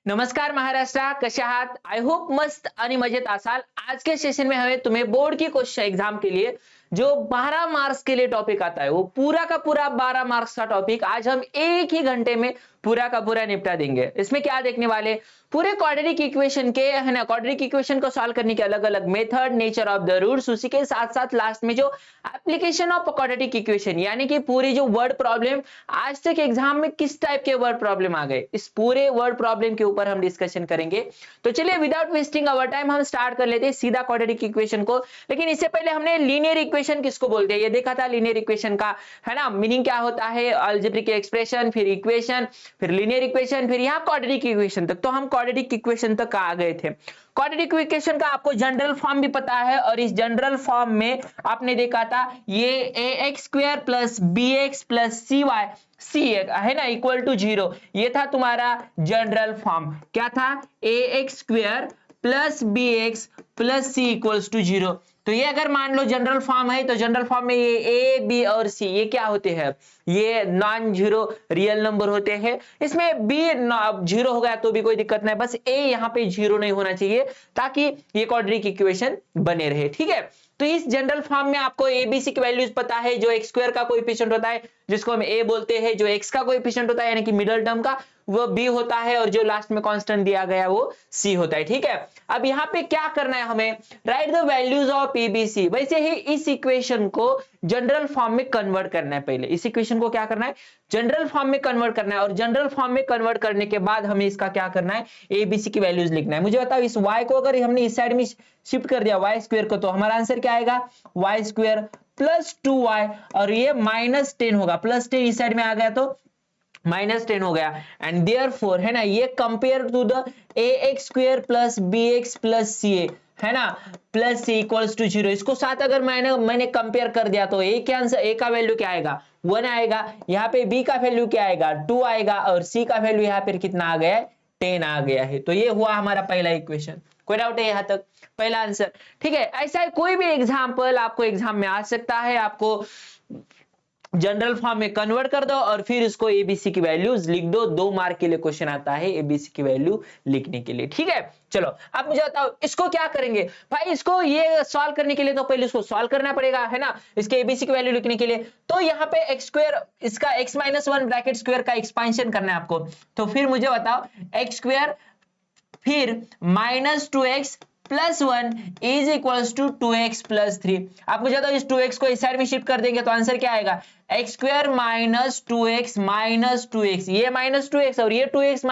नमस्कार महाराष्ट्र, कसे आहात? आय होप मस्त आणि मजेत असाल। आज के सेशन में हमें तुम्हें बोर्ड की क्वेश्चन एग्जाम के लिए जो 12 मार्क्स के लिए टॉपिक आता है वो पूरा का पूरा 12 मार्क्स का टॉपिक आज हम एक ही घंटे में पूरा का पूरा निपटा देंगे। इसमें क्या देखने वाले, पूरे क्वाड्रेटिक इक्वेशन के है ना, क्वाड्रेटिक इक्वेशन को सॉल्व करने के अलग अलग method, nature of the roots, उसी के साथ साथ लास्ट में जो एप्लीकेशन ऑफ क्वाड्रेटिक इक्वेशन यानी कि पूरी जो वर्ड प्रॉब्लम आज तक एग्जाम में किस टाइप के वर्ड प्रॉब्लम आ गए, इस पूरे वर्ड प्रॉब्लम के ऊपर हम डिस्कशन करेंगे। तो चलिए विदाउट वेस्टिंग आवर टाइम हम स्टार्ट कर लेते हैं सीधा क्वाड्रेटिक इक्वेशन को। लेकिन इससे पहले हमने लीनियर इक्वेशन किसको बोलते हैं ये देखा था। लीनियर इक्वेशन का है ना मीनिंग क्या होता है, अलजेब्रिक एक्सप्रेशन, फिर इक्वेशन, फिर लीनियर इक्वेशन, फिर यहाँ क्वाड्रेटिक इक्वेशन तक। तो हम क्वाड्रेटिक इक्वेशन तक आ गए थे। क्वाड्रेटिक इक्वेशन का आपको जनरल फॉर्म भी पता है और इस जनरल फॉर्म में आपने देखा था ये ax² plus bx plus cy है ना इक्वल टू 0, ये था तुम्हारा जनरल फॉर्म। क्या था? ax² plus bx plus c equals to 0। तो ये अगर मान लो जनरल फॉर्म है तो जनरल फॉर्म में ये a b और c ये क्या होते हैं, ये नॉन जीरो रियल नंबर होते हैं। इसमें b 0 हो गया तो भी कोई दिक्कत नहीं, बस a यहाँ पे 0 नहीं होना चाहिए ताकि ये क्वाड्रेटिक इक्वेशन बने रहे। ठीक है, तो इस जनरल फॉर्म में आपको एबीसी की वैल्यूज पता है। जो x² का कोएफिशिएंट होता है जिसको हम a बोलते हैं, जो x का कोएफिशिएंट होता है यानी कि मिडिल टर्म का वो b होता है, और जो लास्ट में कांस्टेंट दिया गया वो c होता है। ठीक है, अब यहाँ पे क्या करना है हमें, right the values of ABC. वैसे ही इस इक्वेशन को जनरल फॉर्म में कन्वर्ट करना है। पहले इस इक्वेशन को क्या करना है, जनरल फॉर्म में कन्वर्ट करना है, और जनरल फॉर्म में कन्वर्ट करने के बाद हमें इसका क्या करना है, एबीसी की वैल्यूज लिखना है। मुझे बताओ इस y को अगर हमने इस साइड में शिफ्ट कर दिया y² को, तो हमारा आंसर क्या आएगा, y² प्लस 2y, और ये -10 होगा। प्लस 10 इस साइड में आ गया तो -10 हो गया। एंड देयरफॉर है ना ये compare to the ax² plus bx plus ca है ना प्लस c इक्वल्स टू 0। इसको साथ अगर मैंने कंपेयर कर दिया तो a के आंसर, a का वैल्यू क्या आएगा 1 आएगा, यहाँ पे b का वैल्यू क्या आएगा 2 आएगा, और c का वैल्यू यहाँ पे कितना आ गया है 10 आ गया है। तो ये हुआ हमारा पहला इक्वेशन। कोई डाउट है यहाँ तक? पहला आंसर। ठीक है, ऐसा है कोई भी एग्जाम्पल आपको एग्जाम में आ सकता है, आपको जनरल फॉर्म में कन्वर्ट कर दो और फिर इसको एबीसी की वैल्यूज लिख दो। 2 मार्क के लिए क्वेश्चन आता है एबीसी की वैल्यू लिखने के लिए। ठीक है, चलो अब मुझे बताओ इसको क्या करेंगे भाई। इसको ये सॉल्व करने के लिए तो पहले इसको सॉल्व करना पड़ेगा है ना, इसके एबीसी की वैल्यू लिखने के लिए। तो यहाँ पे x² इसका x-1 ब्रैकेट स्क्वायर का एक्सपेंशन करना है आपको। तो फिर मुझे बताओ x² फिर -2x plus 1 is equals to 2x plus 3। आप मुझे बताओ इस 2x को इस साइड में शिफ्ट कर देंगे तो आंसर क्या आएगा, x² minus 2x minus 2x, ये -2x और ये 2x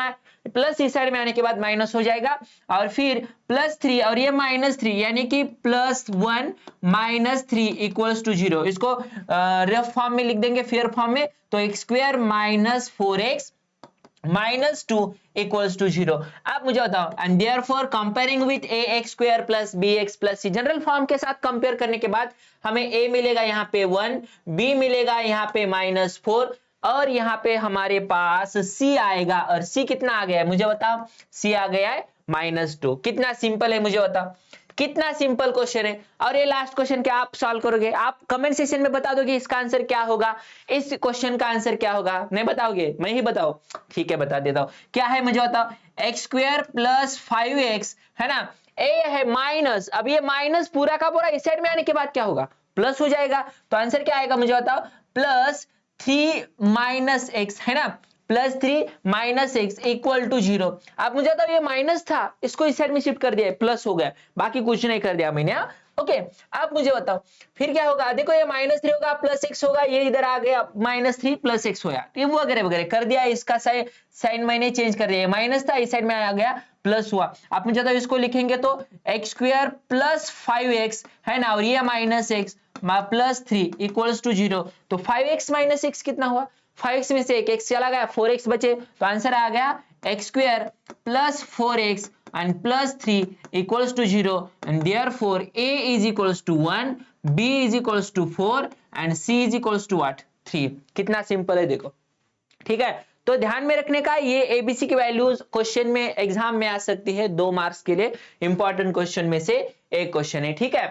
प्लस इस साइड में आने के बाद माइनस हो जाएगा, और फिर प्लस 3 और ये -3 यानी कि +1 -3 इक्वल्स टू 0। इसको रफ फॉर्म में लिख देंगे, फेयर फॉर्म में, तो x² minus 4x minus 2 equals to 0। अब मुझे बताओ and therefore comparing with ax² plus bx plus c, general form के साथ कंपेयर करने के बाद हमें a मिलेगा यहाँ पे 1, b मिलेगा यहाँ पे -4, और यहाँ पे हमारे पास c आएगा, और c कितना आ गया है मुझे बताओ, c आ गया है -2। कितना सिंपल है मुझे बताओ, कितना सिंपल क्वेश्चन है। और ये लास्ट क्वेश्चन क्या आप सॉल्व करोगे, आप कमेंट सेक्शन में बता दोगे इसका आंसर क्या होगा, इस क्वेश्चन का आंसर क्या होगा, नहीं बताओगे, मैं ही बताओ, ठीक है बता देता हूं। क्या है मुझे बताओ, x² प्लस 5x है ना, a है माइनस, अब ये माइनस पूरा का पूरा इस साइड में आने के बाद क्या होगा, प्लस हो जाएगा। तो आंसर क्या आएगा मुझे बताओ, +3 माइनस x है ना, +3 माइनस x इक्वल टू 0। आप मुझे बताओ ये माइनस था, इसको इस साइड में शिफ्ट कर दिया, प्लस हो गया, बाकी कुछ नहीं कर दिया मैंने। ओके, अब मुझे बताओ फिर क्या होगा, देखो ये -3 होगा प्लस x होगा, ये इधर आ गया -3 प्लस x होया, ये वगैरह वगैरह कर दिया, इसका साइन मैंने चेंज कर दिया, माइनस था इस साइड में आ गया प्लस हुआ। आप मुझे बताओ इसको लिखेंगे तो x² प्लस 5x है ना, और ये -x +3 इक्वल्स टू 0। तो 5x माइनस x कितना हुआ, 5x में से एक x चला गया, 4x बचे, तो आंसर आ गया x² plus 4x and plus 3 equals to 0, and therefore a is equals to 1, b is equals to 4 and c is equals to what 3। कितना सिंपल है देखो। ठीक है, तो ध्यान में रखने का ये एबीसी की वैल्यूज क्वेश्चन में एग्जाम में आ सकती है, 2 मार्क्स के लिए इंपॉर्टेंट क्वेश्चन में से एक क्वेश्चन है। ठीक है,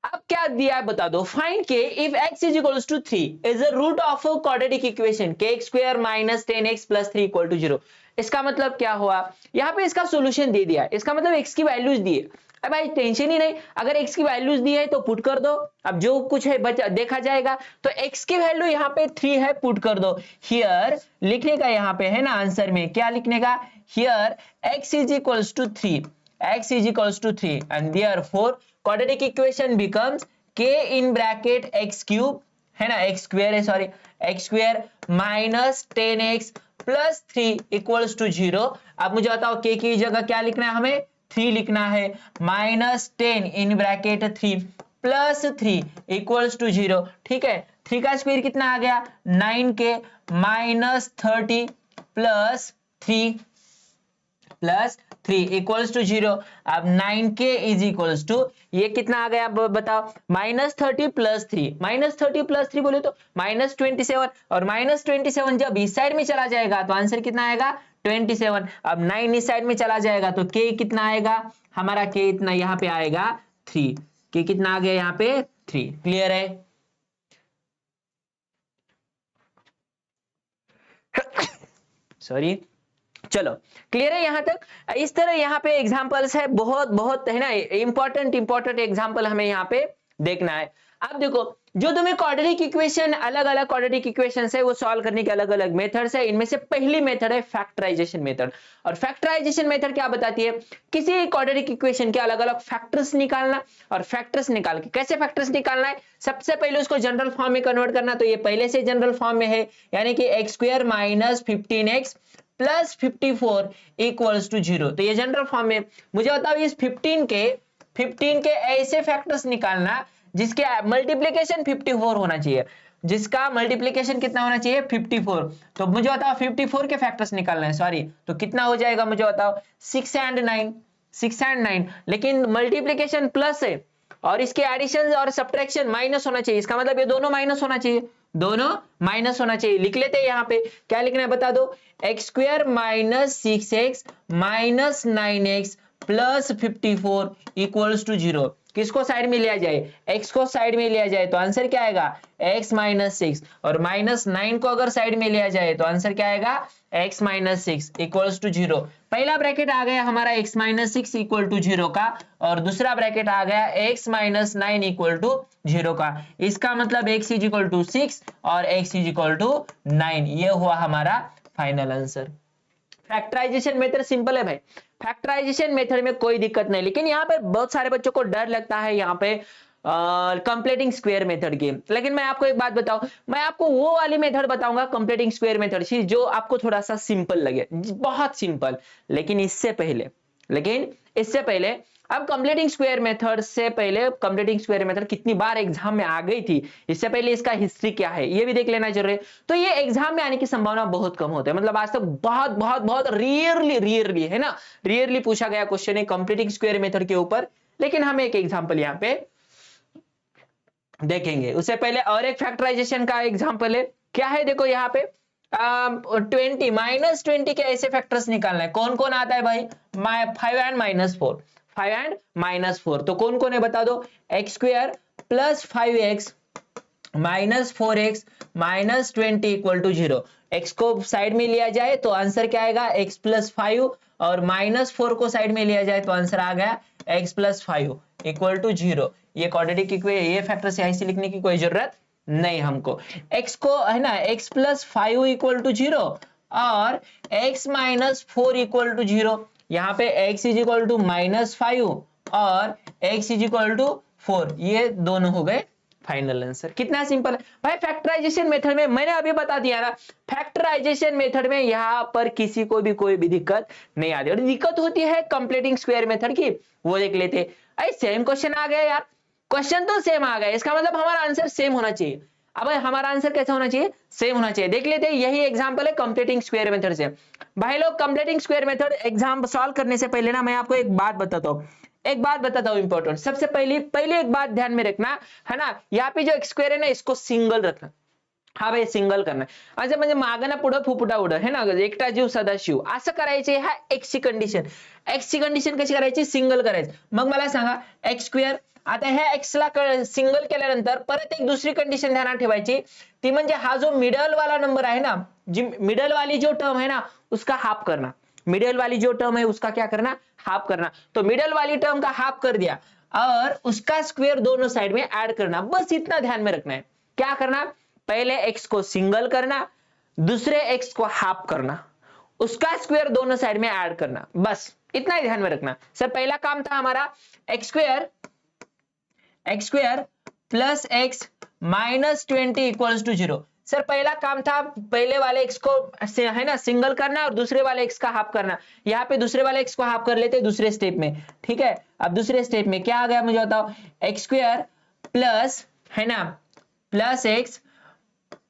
अब क्या दिया है बता दो, find k if x is equals to 3 is the root of a quadratic equation k square minus 10x plus 3 equal to 0। इसका मतलब क्या हुआ, यहाँ पे इसका सोल्यूशन दे दिया है, इसका मतलब x की वैल्यूज दी है। अब भाई टेंशन ही नहीं, अगर x की वैल्यूज दी है तो पुट कर दो, अब जो कुछ है बचा देखा जाएगा। तो x की वैल्यू यहाँ पे 3 है, पुट कर दो। हियर लिखने का यहाँ पे है ना आंसर में क्या लिखने का, here x is equals to 3, x is equals to 3 and therefore quadratic equation becomes k in bracket x cube है ना, x square है sorry, x square minus 10x plus 3 equals to 0। अब मुझे बताओ k की जगह क्या लिखना है, हमें 3 लिखना है, minus 10 in bracket 3 plus 3 equals to 0। ठीक है, 3 का स्क्वायर कितना आ गया 9k minus 30 plus 3 plus 3 equals to 0। अब 9k इज इक्वल्स टू ये कितना आ गया बताओ, माइनस 30 प्लस 3, माइनस 30 प्लस 3 बोले तो माइनस 27, और माइनस 27 जब इस साइड में चला जाएगा तो आंसर कितना आएगा 27। अब 9 इस साइड में चला जाएगा तो k कितना आएगा हमारा, k इतना यहाँ पे आएगा 3, k कितना आ गया यहाँ पे 3। क्लियर है? सॉरी, चलो क्लियर है यहां तक। इस तरह यहाँ पे एग्जांपल्स है, बहुत बहुत है ना इंपॉर्टेंट एग्जांपल हमें यहाँ पे देखना है। अब देखो, जो तुम्हें क्वाड्रेटिक इक्वेशन, अलग अलग क्वाड्रेटिक इक्वेशंस है वो सॉल्व करने के अलग अलग मेथड्स है। इनमें से पहली मेथड है फैक्टराइजेशन मेथड। और फैक्टराइजेशन मेथड क्या बताती है, किसी क्वाड्रेटिक इक्वेशन के अलग अलग फैक्टर्स निकालना, और फैक्टर्स निकाल के कैसे फैक्टर्स निकालना है, सबसे पहले उसको जनरल फॉर्म में कन्वर्ट करना। तो ये पहले से जनरल फॉर्म में है, यानी कि x square minus 15x plus 54 equals to 0। तो ये जनरल फॉर्म में। मुझे बताओ इस 15 के ऐसे फैक्टर्स निकालना जिसके मल्टीप्लीकेशन 54 होना चाहिए, जिसका मल्टीप्लीकेशन कितना होना चाहिए 54। तो मुझे बताओ 54 के फैक्टर्स निकालना है, सॉरी, तो कितना हो जाएगा मुझे बताओ 6 and 9, लेकिन मल्टीप्लीकेशन प्लस है और इसके एडिशन और सब्ट्रैक्शन माइनस होना चाहिए। इसका मतलब ये दोनों माइनस होना चाहिए, दोनों माइनस होना चाहिए। लिख लेते हैं यहाँ पे, क्या लिखना है बता दो, x square minus 6x minus 9x plus 54 equals to 0। किसको साइड में लिया जाए, x को साइड में लिया जाए तो आंसर क्या आएगा x माइनस 6, और माइनस 9 को अगर साइड में लिया जाए तो आंसर क्या आएगा x माइनस 6 इक्वल्स टू 0। पहला ब्रैकेट आ गया हमारा x माइनस 6 इक्वल टू 0 का, और दूसरा ब्रैकेट आ गया x माइनस 9 इक्वल टू 0 का। इसका मतलब x इज इक्वल टू 6 और x इज इक्वल टू 9। ये हुआ हमारा final answer. Factorisation method simple है भाई, फैक्टराइजेशन मेथड में कोई दिक्कत नहीं। लेकिन यहाँ पे बहुत सारे बच्चों को डर लगता है यहाँ पे कंप्लीटिंग स्क्वायर मेथड की। लेकिन मैं आपको एक बात बताऊं, मैं आपको वो वाली मेथड बताऊंगा कंप्लीटिंग स्क्वायर मेथड जो आपको थोड़ा सा सिंपल लगे, बहुत सिंपल। लेकिन इससे पहले अब कंप्लीटिंग स्क्वायर मेथड से पहले, कंप्लीटिंग स्क्वायर मेथड कितनी बार एग्जाम में आ गई थी, इससे पहले इसका हिस्ट्री क्या है ये भी देख लेना जरूरी है। तो ये एग्जाम में आने की संभावना बहुत कम होती है, मतलब आज तक बहुत बहुत बहुत रियरली है ना, रियरली पूछा गया क्वेश्चन है कंप्लीटिंग स्क्वायर मेथड के ऊपर। लेकिन हम एक एग्जाम्पल यहाँ पे देखेंगे। उससे पहले और एक फैक्टराइजेशन का एग्जाम्पल है, क्या है देखो यहाँ पे 20 माइनस 20 के ऐसे फैक्टर्स निकालना है। कौन कौन आता है भाई, 5 and माइनस 4, 5 and माइनस 4। तो कौन कौन है बता दो, x square plus 5x minus 4x minus 20 equal to 0। X को साइड में लिया जाए तो आंसर क्या आएगा x प्लस 5, और माइनस 4 को साइड में लिया जाए तो आंसर आ गया x प्लस 5 इक्वल टू 0। ये क्वाड्रेटिक इक्वेशन, ये फैक्टर से ऐसे लिखने की कोई जरूरत नहीं हमको। x को है ना x प्लस 5 इक्वल टू 0 और x माइनस 4 इक्वल टू 0। यहाँ पे x is equal to minus 5 और x इज इक्वल टू 4, ये दोनों हो गए फाइनल आंसर। कितना सिंपल है भाई। फैक्टराइजेशन मेथड में मैंने अभी बता दिया ना, फैक्टराइजेशन मेथड में यहाँ पर किसी को भी कोई भी दिक्कत नहीं आती, और दिक्कत होती है कंप्लीटिंग स्क्वायर मेथड की, वो देख लेते। अरे सेम क्वेश्चन आ गया यार, क्वेश्चन तो सेम आ गया, इसका मतलब हमारा आंसर सेम होना चाहिए। अब हमारा आंसर कैसा होना चाहिए, सेम होना चाहिए। देख लेते हैं, यही एग्जांपल है कंप्लीटिंग स्क्वायर मेथड से। भाई लोग completing square method exam solve करने से पहले ना मैं आपको एक बात बताता हूं इंपॉर्टेंट। सबसे पहले एक बात ध्यान में रखना है ना, यहाँ पे जो स्क्वायर है ना इसको सिंगल रखना, हा भाई सिंगल करणार. अच्छा म्हणजे मागणं पुढं फुफुटा उडं हे ना, एकटा जीव सदाशिव असं करायचे. हा एक्सची कंडिशन. एक्सची कंडिशन कशी करायची? सिंगल करायची. मग मला सांगा एक्स स्क्वेअर. आता ह्या एक्सला सिंगल केल्यानंतर परत एक दुसरी कंडिशन ध्यानात ठेवायची, ती म्हणजे हा जो मिडल वाला नंबर आहे ना, जी मिडल वाली जो टर्म है ना उसका हाफ करना. मिडल वाली जो टर्म है उसका क्या करना? हाफ करना. तो मिडल वाली टर्म का हाफ कर दिया और उसका स्क्वायर दोनों साइड में ऐड करना. बस इतना ध्यान में रखना है. क्या करना? पहले x को सिंगल करना, दूसरे x को हाफ करना, उसका स्क्वायर दोनों साइड में ऐड करना. बस इतना ही ध्यान में रखना. सर पहला काम था हमारा x square plus x minus 20 equals to 0. Sir पहला काम था पहले वाले x को है ना सिंगल करना और दूसरे वाले x का हाफ करना. यहाँ पे दूसरे वाले x को हाफ कर लेते दूसरे स्टेप में. ठीक है, अब दूसरे स्टेप में क्या आ गया मुझे बताओ? एक्स स्क्वायर प्लस है ना प्लस एक्स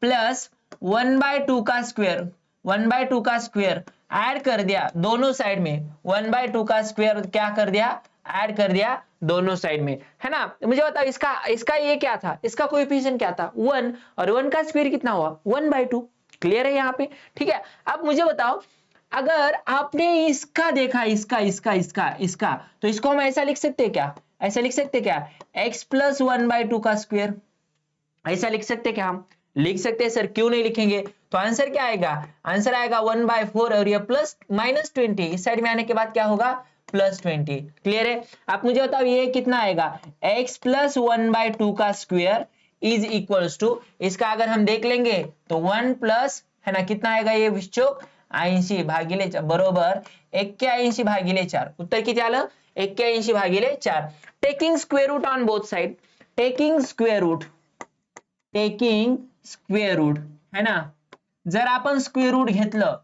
प्लस 1/2 का स्क्वायर, 1/2 का स्क्वायर ऐड कर दिया दोनों साइड में. 1/2 का स्क्वायर क्या कर दिया? ऐड कर दिया दोनों साइड में, है ना. मुझे बताओ इसका ये क्या था? इसका कोएफिशिएंट क्या था? 1. और 1 का स्क्वायर कितना हुआ? 1/2. क्लियर है यहाँ पे? ठीक है. अब मुझे बताओ अगर आपने इसका देखा, इसका तो इसको हम ऐसा लिख सकते हैं क्या? ऐसा लिख सकते क्या? x प्लस 1/2 का स्क्वायर. ऐसा लिख सकते क्या हम? लिख सकते हैं सर, क्यों नहीं लिखेंगे? तो आंसर क्या आएगा? आंसर आएगा 1/4 और ये प्लस माइनस 20 इस साइड में आने के बाद क्या होगा? प्लस 20. क्लियर है? आप मुझे बताओ ये कितना आएगा? x प्लस 1/2 का स्क्वायर इज इक्वल्स टू, इसका अगर हम देख लेंगे तो 1 प्लस है ना कितना आएगा ये विश्चोक? 80 भागिले 4 बरोबर 81 भागिले 4. उत्तर किती आलं? 81 भागिले 4. Taking square root on both side. Taking square root है ना, जर आपण स्क्वेअर रूट घेतलं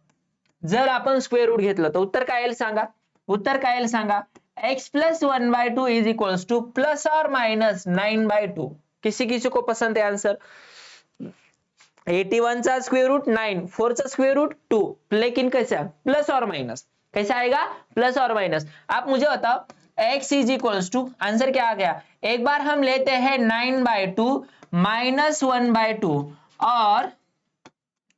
तर उत्तर काय येईल सांगा? उत्तर काय येईल सांगा? x plus 1/2 is equals two plus और माइनस 9/2. किसी को पसंद है आंसर? 81 चा स्क्वेअर रूट 9, 4 चा स्क्वेअर रूट 2, लेकिन कैसा? प्लस और माइनस. कैसा आएगा? प्लस और माइनस. आप मुझे बताओ x is equals to, answer क्या आ गया? एक बार हम लेते हैं 9/2 माइनस 1/2 और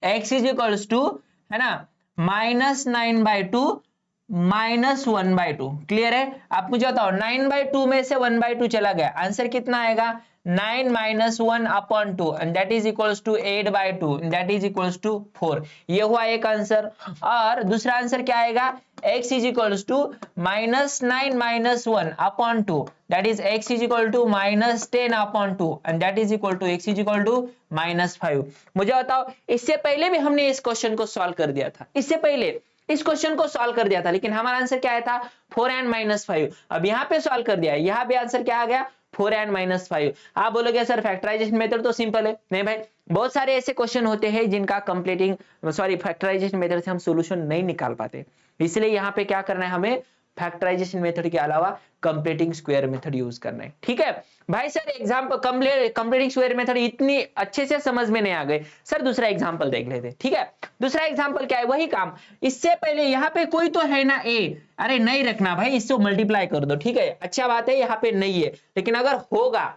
x इज इक्वल्स टू है ना माइनस 9/2 माइनस 1/2. क्लियर है? आप मुझे बताओ 9/2 में से 1/2 चला गया, आंसर कितना आएगा? 9 minus 1 upon 2 and that is equals to 8/2 and that is equals to 4. ये हुआ एक आंसर. और दूसरा आंसर क्या आएगा? x is equals to minus 9 minus 1 upon 2 that is x is equal to minus 10 upon 2 and that is equal to x is equal to minus 5. मुझे बताओ इससे पहले भी हमने इस क्वेश्चन को सॉल्व कर दिया था, इससे पहले इस क्वेश्चन को सॉल्व कर दिया था, लेकिन हमारा आंसर क्या आया था? 4 and minus 5. अब यहाँ पे सॉल्व कर दिया, यहाँ पे आंसर क्या आ गया? 4 and minus 5. आप बोलोगे सर फैक्टराइजेशन मेथड तो सिंपल है. नहीं भाई, बहुत सारे ऐसे क्वेश्चन होते हैं जिनका फैक्टराइजेशन मेथड से हम सॉल्यूशन नहीं निकाल पाते. इसलिए यहाँ पे क्या करना है हमें? फैक्टराइजेशन मेथड के अलावा कंप्लीटिंग स्क्वायर मेथड यूज करना है. ठीक है भाई. Sir example completing square method इतनी अच्छे से समझ में नहीं आ गए सर, दूसरा एग्जांपल देख लेते. ठीक है, दूसरा एग्जांपल क्या है? वही काम. इससे पहले यहाँ पे कोई तो है ना a, अरे नहीं रखना भाई, इससे मल्टीप्लाई कर दो. ठीक है, अच्छा बात है यहाँ पे नहीं है, लेकिन अगर होगा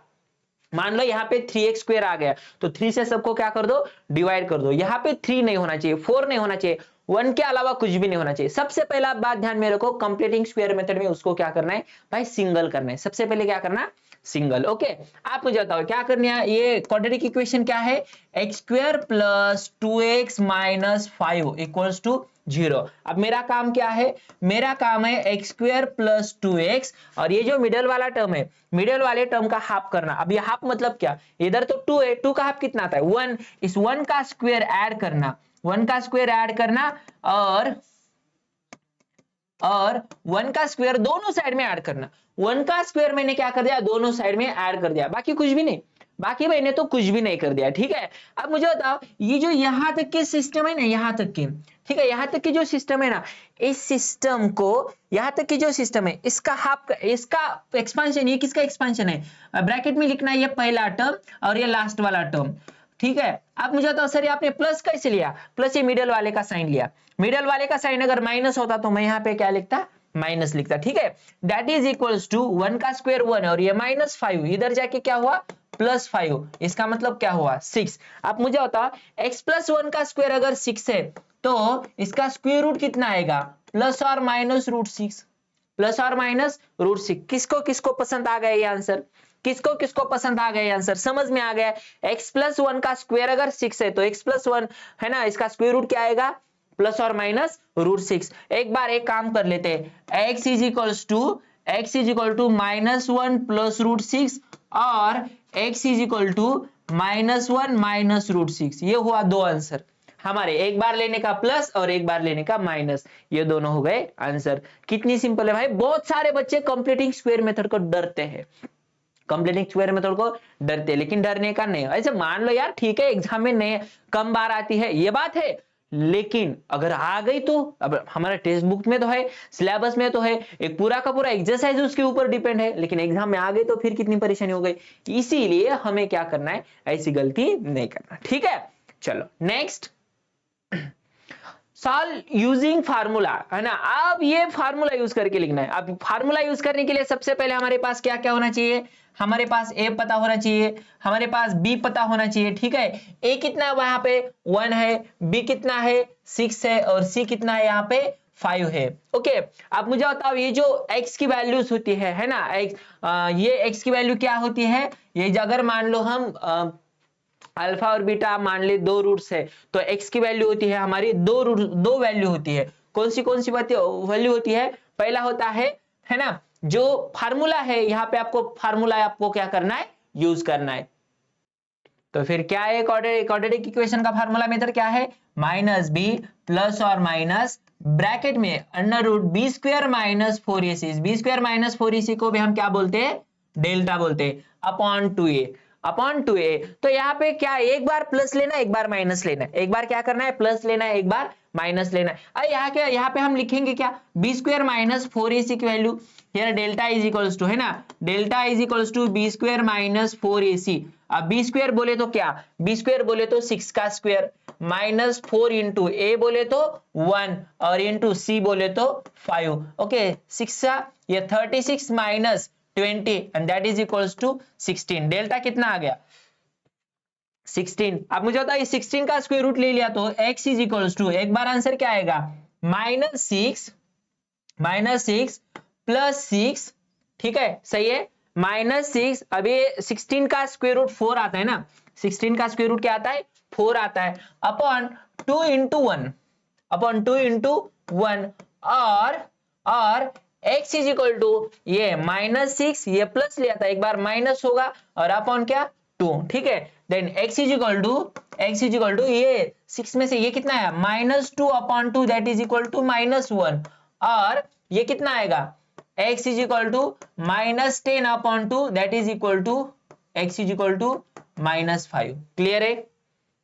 मान लो यहाँ पे 3x स्क्वायर आ गया तो 3 से सबको क्या कर दो? डिवाइड कर दो. यहाँ पे 3 नहीं होना चाहिए, 4 नहीं होना चाहिए, 1 के अलावा कुछ भी नहीं होना चाहिए. सबसे पहला बात ध्यान में रखो, कंप्लीटिंग स्क्वायर मेथड में उसको क्या करना है भाई? सिंगल करना है. सबसे पहले क्या करना? सिंगल. ओके, आप मुझे बताओ क्या करना है? ये क्वाड्रेटिक इक्वेशन क्या है? X square plus 2x minus 5 equals to 0. अब मेरा काम क्या है? मेरा काम है एक्स स्क्वायर प्लस 2x और ये जो मिडल वाला टर्म है, मिडल वाले टर्म का हाफ करना. अब ये हाफ मतलब क्या? इधर तो 2 है, 2 का हाफ कितना आता है? 1. इस 1 का स्क्वायर ऐड करना, 1 का स्क्वायर ऐड करना और 1 का स्क्वायर दोनों साइड में ऐड करना. 1 का स्क्वायर मैंने क्या कर दिया? दोनों साइड में ऐड कर दिया, बाकी कुछ भी नहीं, बाकी मैंने तो कुछ भी नहीं कर दिया. ठीक है, अब मुझे बताओ ये जो यहां तक के सिस्टम है ना, यहां तक की, ठीक है, यहां तक की जो सिस्टम है ना, इस सिस्टम को यहां तक की जो सिस्टम है इसका हाफ, इसका एक्सपांशन, ये किसका एक्सपांशन है? ब्रैकेट में लिखना है ये पहला टर्म और ये लास्ट वाला टर्म. ठीक है, आप मुझे बताओ सर आपने प्लस कैसे लिया? प्लस ये मिडल वाले का साइन लिया. मिडल वाले का साइन अगर माइनस होता तो मैं यहाँ पे क्या लिखता? माइनस लिखता. ठीक है, दैट इज इक्वल्स टू 1 का स्क्वायर 1 और ये माइनस 5, इधर जाके क्या हुआ? +5, इसका मतलब क्या हुआ 6। आप मुझे बताओ x+1 का स्क्वायर अगर 6 है तो इसका स्क्वायर रूट कितना आएगा, ±√6, ±√6। किसको किसको पसंद आ गया ये आंसर, किसको किसको पसंद आ गया ये आंसर, समझ में आ गया। x+1 का स्क्वायर अगर 6 है तो x+1 है ना, इसका स्क्वायर रूट क्या आएगा, ±√6। एक बार एक काम कर लेते हैं, x इज इक्वल टू -1 +√6 और x इज इक्वल टू -1 -√6। ये हुआ दो आंसर हमारे, एक बार लेने का प्लस और एक बार लेने का माइनस, ये दोनों हो गए आंसर। कितनी सिंपल है भाई। बहुत सारे बच्चे कंप्लीटिंग स्क्वायर मेथड को डरते हैं, कंप्लीटिंग स्क्वायर मेथड को डरते हैं, लेकिन डरने का नहीं। ऐसे मान लो यार ठीक है एग्जाम में नहीं कम बार आती है ये बात है, लेकिन अगर आ गई तो अब हमारा टेक्स्ट बुक में तो है, सिलेबस में तो है, एक पूरा का पूरा एक्सरसाइज उसके ऊपर डिपेंड है, लेकिन एग्जाम में आ गई तो फिर कितनी परेशानी हो गई। इसीलिए हमें क्या करना है, ऐसी गलती नहीं करना, ठीक है। चलो नेक्स्ट, सॉल्व यूजिंग फार्मूला, है ना। अब ये फार्मूला यूज करके लिखना है। अब फार्मूला यूज करने के लिए सबसे पहले हमारे पास क्या क्या होना चाहिए, हमारे पास ए पता होना चाहिए, हमारे पास बी पता होना चाहिए, ठीक है। ए कितना है वहां पे 1 है, बी कितना है 6 है, और सी कितना है यहाँ पे 5 है। ओके, अब मुझे बताओ ये जो x की वैल्यूज होती है ना, ये x की वैल्यू क्या होती है, ये अगर मान लो हम अल्फा और बीटा मान ले दो रूट्स है, तो x की वैल्यू होती है हमारी दो वैल्यू होती है। कौन सी वैल्यू होती है, पहला होता है ना, जो फार्मूला है यहाँ पे आपको फार्मूला आपको क्या करना है, यूज करना है। तो फिर क्या है, क्वाड्रेटिक इक्वेशन का फार्मूला मेथड क्या है, -b प्लस और माइनस ब्रैकेट में √b² - 4ac, b² - 4ac को भी हम क्या बोलते हैं, डेल्टा बोलते हैं, अपॉन 2a। तो यहाँ पे क्या एक बार प्लस लेना है एक बार माइनस लेना है, एक बार क्या करना है प्लस लेना है एक बार माइनस लेना है। अरे यहाँ पे हम लिखेंगे क्या, b² - 4ac की value, here delta is equals to, है ना, delta is equals to b² - 4ac। अब b² बोले तो क्या, b² बोले तो 6 का स्क्वायर, -4 इंटू a बोले तो 1 और इंटू c बोले तो 5। ओके 6 का ये 36 minus 20 and that is equals to 16। Delta कितना आ गया 16। अब मुझे बताइए 16 का स्क्वायर रूट ले लिया तो x इज इक्वल्स टू, एक बार आंसर क्या आएगा, -6 प्लस 6, ठीक है सही है, -6। अब ये 16 का स्क्वायर रूट 4 आता है ना, 16 का स्क्वायर रूट क्या आता है 4 आता है, अपॉन 2 इंटू 1, अपॉन 2 इंटू 1 और x इज इक्वल टू ये -6, ये प्लस लिया था एक बार माइनस होगा और अपॉन क्या 2, ठीक है। Then x is equal to ये 6 में से ये कितना है -2 upon 2 that is equal to -1 और ये कितना आएगा x is equal to -10 upon 2 that is equal to x is equal to -5। Clear है,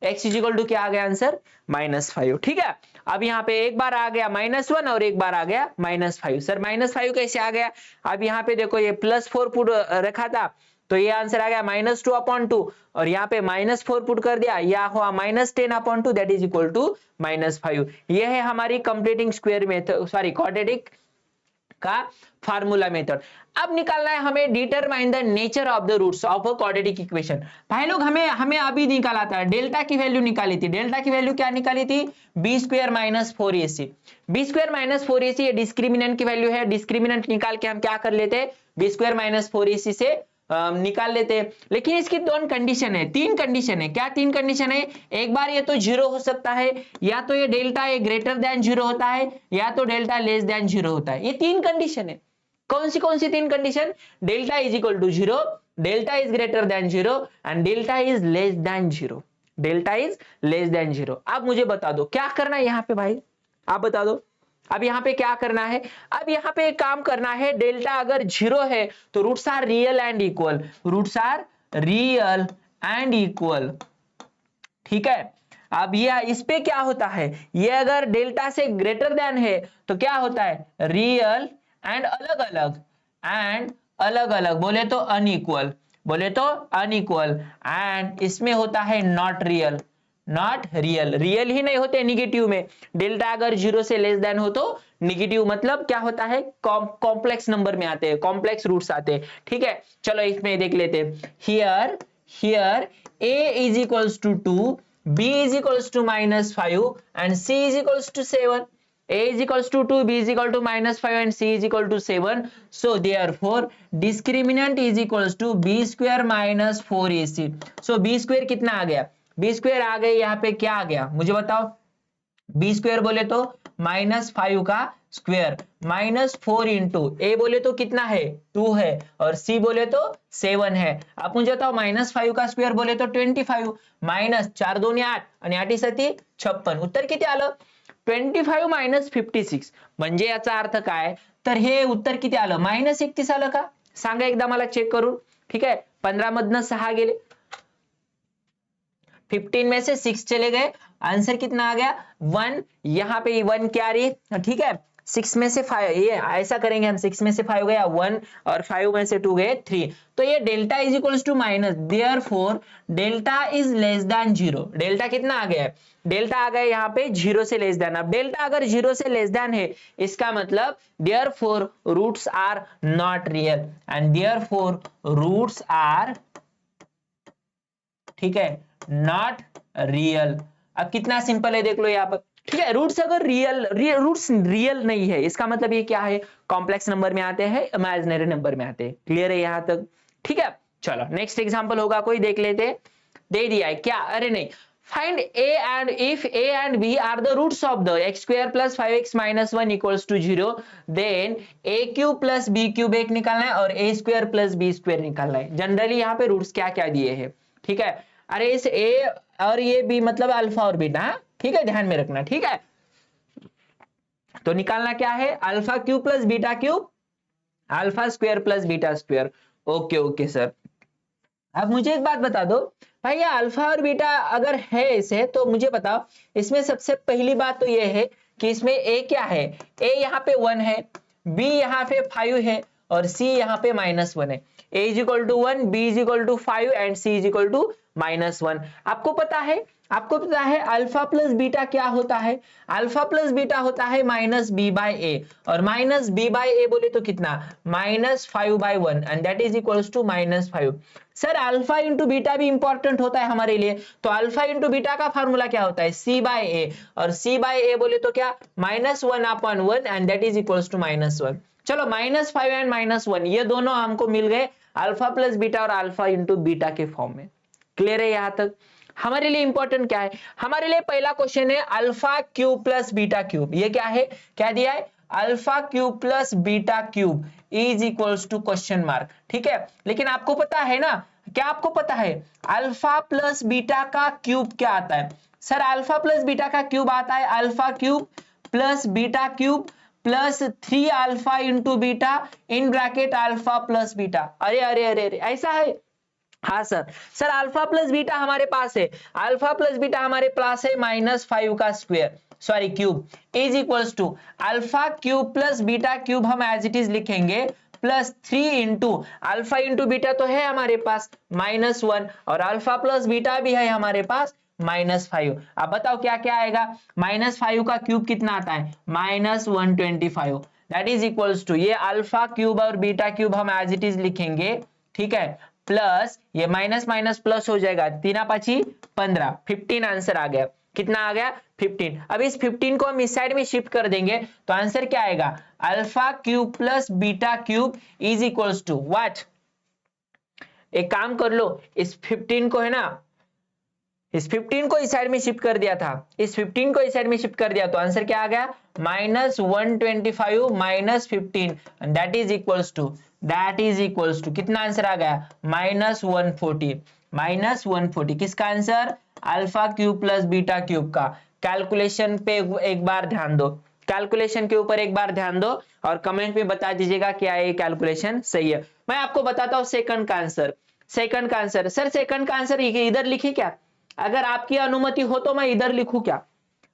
x इज इक्वल टू क्या आ गया आंसर -5, ठीक है। अब यहाँ पे एक बार आ गया -1 और एक बार आ गया -5। सर -5 कैसे आ गया, अब यहाँ पे देखो ये +4 पुट रखा था तो ये आंसर आ गया -2 अपॉन 2 और यहाँ पे -4 पुट कर दिया, यह हुआ -10 upon 2 that is equal to -5। ये है हमारी completing square method, sorry quadratic का फार्मूला मेथड। अब निकालना है हमें determine the nature of the roots of a quadratic equation. भाई लोग हमें अभी निकाला था, डेल्टा की वैल्यू निकाली थी, डेल्टा की वैल्यू क्या निकाली थी, b² - 4ac। b² - 4ac ये डिस्क्रिमिनेंट की वैल्यू है, डिस्क्रिमिनेंट निकाल के हम क्या कर लेते हैं b² - 4ac से निकाल लेते हैं। लेकिन इसकी दोनों कंडीशन है, तीन कंडीशन है, क्या तीन कंडीशन है, एक बार ये तो 0 हो सकता है, या तो ये डेल्टा ये ग्रेटर देन 0 होता है, या तो डेल्टा लेस देन 0 होता है। ये तीन कंडीशन है। कौन सी तीन condition, delta is equal to 0, delta is greater than 0 and delta is less than 0, delta is less than 0। अब मुझे बता दो क्या करना है यहाँ पे भाई, आप बता दो अब यहाँ पे क्या करना है। अब यहाँ पे एक काम करना है, डेल्टा अगर 0 है तो roots are real and equal, roots are real and equal, ठीक है। अब ये इस पे क्या होता है, ये अगर डेल्टा से ग्रेटर देन है तो क्या होता है रियल एंड अलग अलग बोले तो अनइक्वल, एंड इसमें होता है नॉट रियल ही नहीं होते निगेटिव में। डेल्टा अगर 0 से लेस देन हो तो निगेटिव, मतलब क्या होता है कॉम्प्लेक्स नंबर में आते हैं, कॉम्प्लेक्स रूट्स आते हैं, ठीक है। चलो इसमें देख लेते हैं, here a is equals to 2, b is equals to -5 and c is equals to 7. A is equals to 2, b is equal to -5 and c is equal to 7. So therefore discriminant is equals to b square minus 4ac. So b square कितना आ गया? b square आ गया यहाँ पे, क्या आ गया मुझे बताओ? b स्क्वायर बोले तो -5 का स्क्वायर माइनस 4 इंटू ए बोले तो कितना है? 2 है, और c बोले तो 7 है. आप मुझे बताओ -5 का स्क्वेअर बोले तो 25 माइनस 4 2 8 आणि 8 7 56. उत्तर किती आलं? 25 मायनस 56. म्हणजे याचा अर्थ काय? तर हे उत्तर किती आलं? -31 आलं का? सांगा एकदा मला चेक करून. ठीक आहे, 15 मधनं 6 गेले, 15 में से 6 चले गए, आंसर कितना आ गया? 1. यहां पे 1 क्या आ रही है? ठीक है, 6 में से 5, ये ऐसा करेंगे हम, 6 में से 5 गया 1 और 5 में से 2 गए 3. तो ये delta is equals to minus, therefore delta is less than 0. Delta कितना आ गया है? डेल्टा आ गया यहाँ पे 0 से लेस देन. अब डेल्टा अगर 0 से लेस देन है, इसका मतलब therefore roots are not real, and therefore roots are, ठीक है, नॉट रियल. अब कितना सिंपल है देख लो यहाँ पर. ठीक है, रूट्स अगर रूट्स रियल नहीं है, इसका मतलब ये क्या है? कॉम्प्लेक्स नंबर में आते हैं, इमेजिनरी नंबर में आते हैं. क्लियर है यहां तक? ठीक है, चलो नेक्स्ट एग्जांपल होगा कोई, देख लेते. दे दिया है क्या? अरे नहीं, find a and if a and b are the roots of the x square plus 5x minus 1 equals to 0, then a cube plus b cube एक निकालना है और a square plus b square निकालना है. जनरली यहाँ पे roots क्या क्या दिए हैं? ठीक है, अरे इस a और ये b मतलब अल्फा और बीटा. ठीक है, ध्यान में रखना. ठीक है, तो निकालना क्या है? Alpha cube plus beta cube, alpha square plus beta square. Okay okay sir. अब मुझे एक बात बता दो भाई, ये अल्फा और बीटा अगर है इसे, तो मुझे बताओ इसमें सबसे पहली बात तो ये है कि इसमें a क्या है? a यहाँ पे 1 है, b यहाँ पे 5 है और c यहाँ पे -1 है. a is equal to 1, b is equal to 5 and c is equal to -1. आपको पता है अल्फा प्लस बीटा क्या होता है? अल्फा प्लस बीटा होता है -b/a, और -b/a बोले तो कितना? -5/1 and that is equals to -5. Sir alpha into beta भी इंपॉर्टेंट होता है हमारे लिए, तो अल्फा इंटू बीटा का फॉर्मूला क्या होता है? c/a, और c/a बोले तो क्या? -1/1 and that is equals to -1. चलो -5 एंड -1 ये दोनों हमको मिल गए अल्फा प्लस बीटा और अल्फा इंटू बीटा के फॉर्म में. क्लियर है यहां तक? हमारे लिए इंपॉर्टेंट क्या है? हमारे लिए पहला क्वेश्चन है alpha cube plus beta cube. ये क्या है? क्या दिया है? Alpha cube plus beta cube is equals to question mark. ठीक है, लेकिन आपको पता है ना, क्या आपको पता है अल्फा प्लस बीटा का क्यूब क्या आता है? सर अल्फा प्लस बीटा का क्यूब आता है alpha cube plus beta cube plus 3 alpha into beta in bracket alpha plus beta. अरे अरे अरे अरे, ऐसा है? हाँ सर अल्फा प्लस बीटा हमारे पास है, अल्फा प्लस बीटा हमारे पास है -5 का square, sorry cube, is equals to alpha cube plus beta cube हम एज इट इज लिखेंगे plus 3 into alpha into beta तो है हमारे पास -1 और अल्फा प्लस बीटा भी है हमारे पास -5. अब बताओ क्या क्या आएगा? -5 का क्यूब कितना आता है? -125. दैट इज इक्वल्स टू ये अल्फा क्यूब और बीटा क्यूब हम एज इट इज लिखेंगे. ठीक है, प्लस ये माइनस माइनस प्लस हो जाएगा, 3 5 15, 15 आंसर आ गया. कितना आ गया? 15. अब इस 15 को हम इस साइड में शिफ्ट कर देंगे तो आंसर क्या आएगा? Alpha cube plus beta cube is equals to what? एक काम कर लो, इस 15 को है ना, इस 15 को इस साइड में शिफ्ट कर दिया था, इस 15 को इस साइड में शिफ्ट कर दिया तो आंसर क्या आ गया? -125 -15 and that is equals to कितना आंसर आ गया? -140. -140 किसका answer? Alpha cube plus beta cube का. कैलकुलेशन पे एक बार ध्यान दो, कैलकुलेशन के ऊपर एक बार ध्यान दो और कमेंट में बता दीजिएगा क्या ये कैलकुलेशन सही है. मैं आपको बताता हूं सेकंड का आंसर. सर सेकंड का आंसर इधर लिखे क्या? अगर आपकी अनुमति हो तो मैं इधर लिखूं क्या?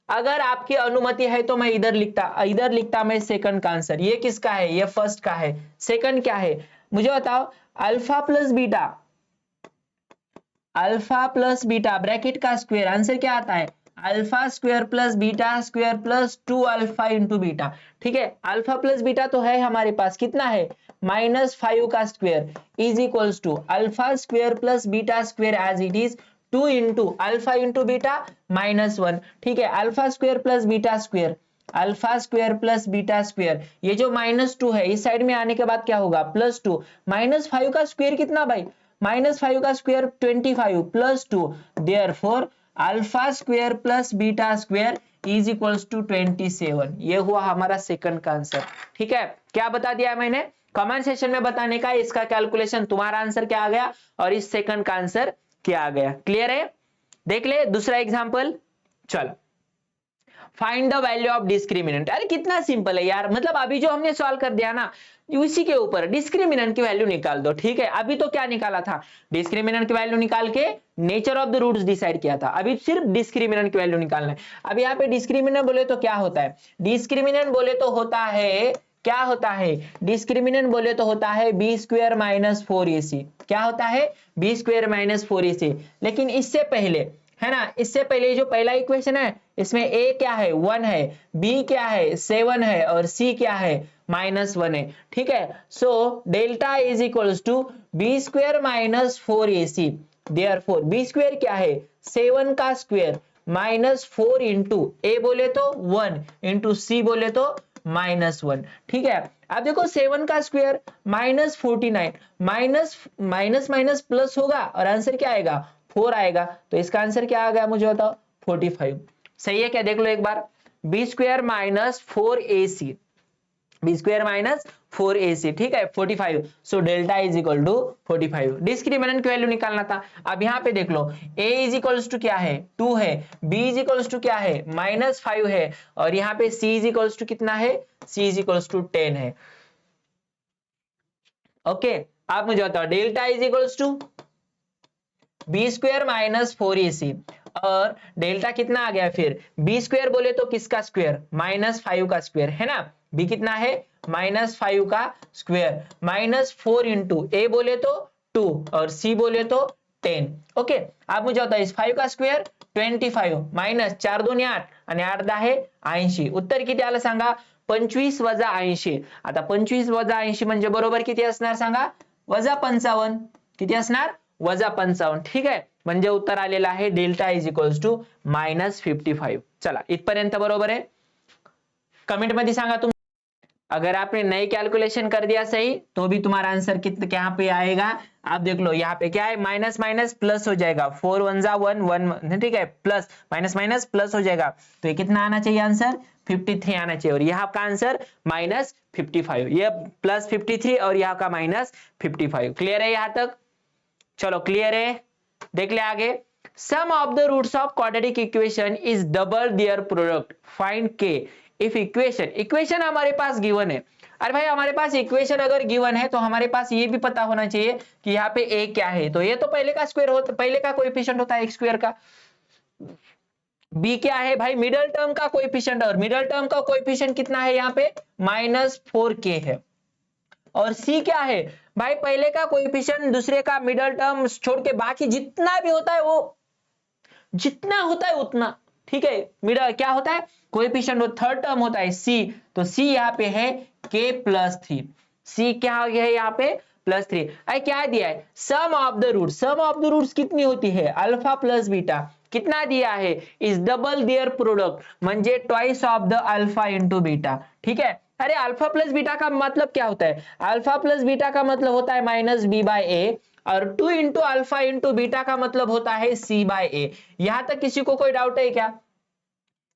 अगर आपकी अनुमति है तो मैं इधर लिखता मैं सेकंड का आंसर. ये किसका है? ये फर्स्ट का है. सेकंड क्या है मुझे बताओ? अल्फा प्लस बीटा ब्रैकेट का स्क्वायर, आंसर क्या आता है? Alpha square plus beta square plus 2 alpha into beta. ठीक है, अल्फा प्लस बीटा तो है हमारे पास, कितना है -5 का square is equals to alpha square plus beta square as it is 2 into alpha into beta -1। ठीक है, alpha square plus beta square, alpha square plus beta square, ये जो -2 है इस साइड में आने के बाद क्या होगा +2, -5 का स्क्वायर कितना भाई, -5 का square 25 plus 2, therefore alpha square plus beta square is equals to 27। ये हुआ हमारा सेकंड का आंसर। ठीक है, क्या बता दिया मैंने, कमेंट सेक्शन में बताने का इसका कैलकुलेशन, तुम्हारा आंसर क्या आ गया और इस सेकंड का आंसर क्या आ गया। क्लियर है, देख ले दूसरा एग्जांपल। चलो, find the value of discriminant. अरे कितना सिंपल है यार, मतलब अभी जो हमने सॉल्व कर दिया ना उसी के ऊपर डिस्क्रिमिनेंट की वैल्यू निकाल दो। ठीक है, अभी तो क्या निकाला था, डिस्क्रिमिनेंट की वैल्यू निकाल के nature of the roots decide किया था, अभी सिर्फ डिस्क्रिमिनेंट की वैल्यू निकालना है। अब यहाँ पे डिस्क्रिमिनेंट बोले तो क्या होता है, डिस्क्रिमिनेंट बोले तो होता है, क्या होता है डिस्क्रिमिनेंट बोले तो होता है बी स्क्वायर माइनस 4ac। क्या होता है, बी स्क्वायर माइनस 4ac। लेकिन इससे पहले है ना, इससे पहले जो पहला इक्वेशन है इसमें a क्या है 1 है, b क्या है 7 है और c क्या है -1 है। ठीक है, so delta is equals to b square minus 4ac। Therefore b square क्या है 7 का स्क्वायर -4 इंटू ए बोले तो 1 इंटू सी बोले तो -1। ठीक है, अब देखो 7 का स्क्वायर -49, माइनस माइनस प्लस होगा और आंसर क्या आएगा 4 आएगा, तो इसका आंसर क्या आ गया मुझे बताओ 45। सही है क्या, देख लो एक बार, b square minus 4ac, b square minus 4ac। ठीक है, 45, so delta is equal to 45। Discriminant की वैल्यू निकालना था। अब यहाँ पे देख लो a इज इक्वल्स टू क्या है 2 है, b इज इक्वल्स टू क्या है -5 है और यहाँ पे c इज इक्वल्स टू कितना है, c इज इक्वल्स टू 10 है। ओके, आप मुझे बताओ delta is equals to b square minus 4ac और डेल्टा कितना आ गया फिर, बी स्क्वायर बोले तो किसका स्क्वायर -5 का स्क्वायर है ना, बी कितना है -5 का स्क्वायर -4 इंटू ए बोले तो 2 और सी बोले तो 10। ओके, आप मुझे बताओ इस 5 का स्क्वायर 25 माइनस 4 2 8 आणि 8 10 80, उत्तर किती आलं सांगा 25 वजा 80। आता 25 वजा 80 म्हणजे बरोबर किती असणार सांगा, -55। किती असणार, -55। ठीक आहे, म्हणजे उत्तर आलेलं आहे डेल्टा इज इक्वल्स टू -55। चला, इथपर्यंत बरोबर है, कमेंट मध्ये सांगा तुम। अगर आपने नई कैलकुलेशन कर दिया सही तो भी तुम्हारा आंसर कितना यहाँ पे आएगा, आप देख लो यहाँ पे क्या है माइनस माइनस प्लस हो जाएगा, 4 1 जा 1 1, ठीक है, प्लस माइनस माइनस प्लस हो जाएगा, तो ये कितना आना चाहिए आंसर 53 आना चाहिए और यहाँ का आंसर -55, ये +53 और यहाँ का -55। क्लियर है यहाँ तक, चलो क्लियर है, देख ले आगे। Sum of the roots of quadratic equation is double their product, find k if equation हमारे पास गिवन है। अरे भाई हमारे पास इक्वेशन अगर गिवन है तो हमारे पास ये भी पता होना चाहिए कि यहाँ पे a क्या है, तो ये तो पहले का स्क्वायर होता, पहले का कोएफिशिएंट होता है x स्क्वायर का। b क्या है भाई, मिडल टर्म का कोएफिशिएंट, और मिडल टर्म का कोएफिशिएंट कितना है यहाँ पे -4k है। और c क्या है भाई, पहले का कोएफिशिएंट दूसरे का मिडल टर्म छोड़ के बाकी जितना भी होता है वो जितना होता है उतना, ठीक है, मिडल क्या होता है कोएफिशिएंट, वो थर्ड टर्म होता है c, तो c यहाँ पे है k+3, c क्या है यहाँ पे +3। अरे क्या दिया है, sum of the root, sum of the roots कितनी होती है अल्फा प्लस बीटा, कितना दिया है इज डबल देयर प्रोडक्ट, म्हणजे twice of the alpha into beta. ठीक है, अरे अल्फा प्लस बीटा का मतलब क्या होता है, अल्फा प्लस बीटा का मतलब होता है -b/a और 2 इंटू अल्फा इंटू बीटा का मतलब होता है c/a। यहां तक किसी को कोई डाउट है क्या,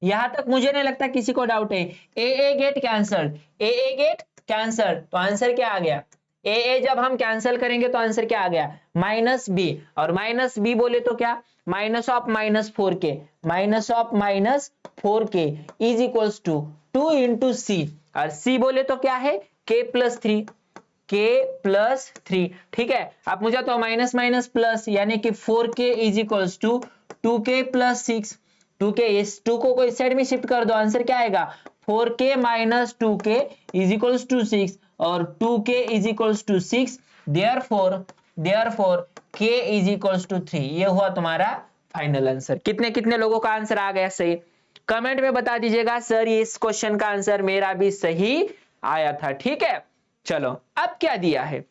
यहां तक मुझे नहीं लगता किसी को डाउट है। ए गेट कैंसल्ड, ए गेट कैंसल्ड, तो आंसर क्या आ गया, ए जब हम कैंसिल करेंगे तो आंसर क्या आ गया -b, और -b बोले तो क्या -4k, -4k is equals to 2 into c, और c बोले तो क्या है k+3, k+3। ठीक है, आप मुझे तो माइनस माइनस प्लस यानी कि 4k is equals to 2k+6, 2k, इस 2 को इस साइड में शिफ्ट कर दो, आंसर क्या आएगा 4k - 2k is equals to 6 और 2k is equals to 6, therefore k is equals to 3, ये हुआ तुम्हारा फाइनल आंसर। कितने कितने लोगों का आंसर आ गया सही, कमेंट में बता दीजिएगा। सर इस क्वेश्चन का आंसर मेरा भी सही आया था। ठीक है, चलो अब क्या दिया है।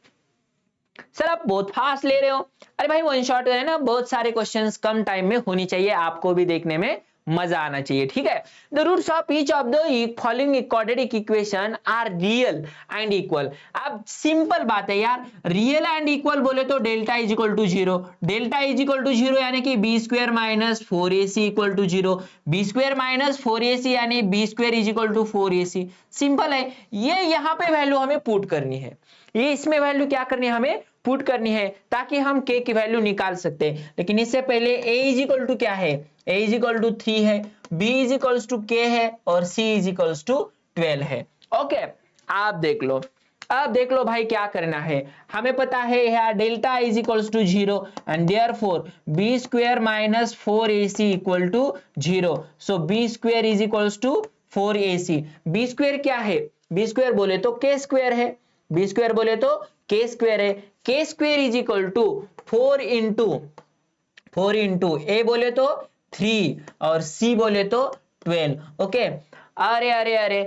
सर आप बहुत फास्ट ले रहे हो। अरे भाई वन शॉट है ना, बहुत सारे क्वेश्चंस कम टाइम में होनी चाहिए, आपको भी देखने में मजा आना चाहिए। ठीक है, the roots of each of the following quadratic equation are real and equal. अब सिंपल बात है यार, रियल एंड इक्वल बोले तो delta is equal to zero, delta is equal to zero यानी कि b square minus 4ac equal to zero, b square minus 4ac यानी b square is equal to 4ac। Simple है, ये यहाँ पे value हमें पुट करनी है, ये इसमें वैल्यू क्या करनी है, हमें पुट करनी है, ताकि हम k की वैल्यू निकाल सकते हैं। लेकिन इससे पहले a इज इक्वल टू क्या है, a इज इक्वल टू 3 है, b is equal to k है और c इज इक्वल टू 12 है। ओके, आप देख लो, अब देख लो भाई क्या करना है। हमें पता है यहाँ delta is equal to 0 and therefore b square minus 4ac equal to 0, so b square is equal to 4ac। b square क्या है, b स्क्वायर बोले तो k स्क्वायर है, b स्क्वायर बोले तो k स्क्वायर है, k square is equal to 4 into a बोले तो 3 और c बोले तो 12। ओके, अरे अरे अरे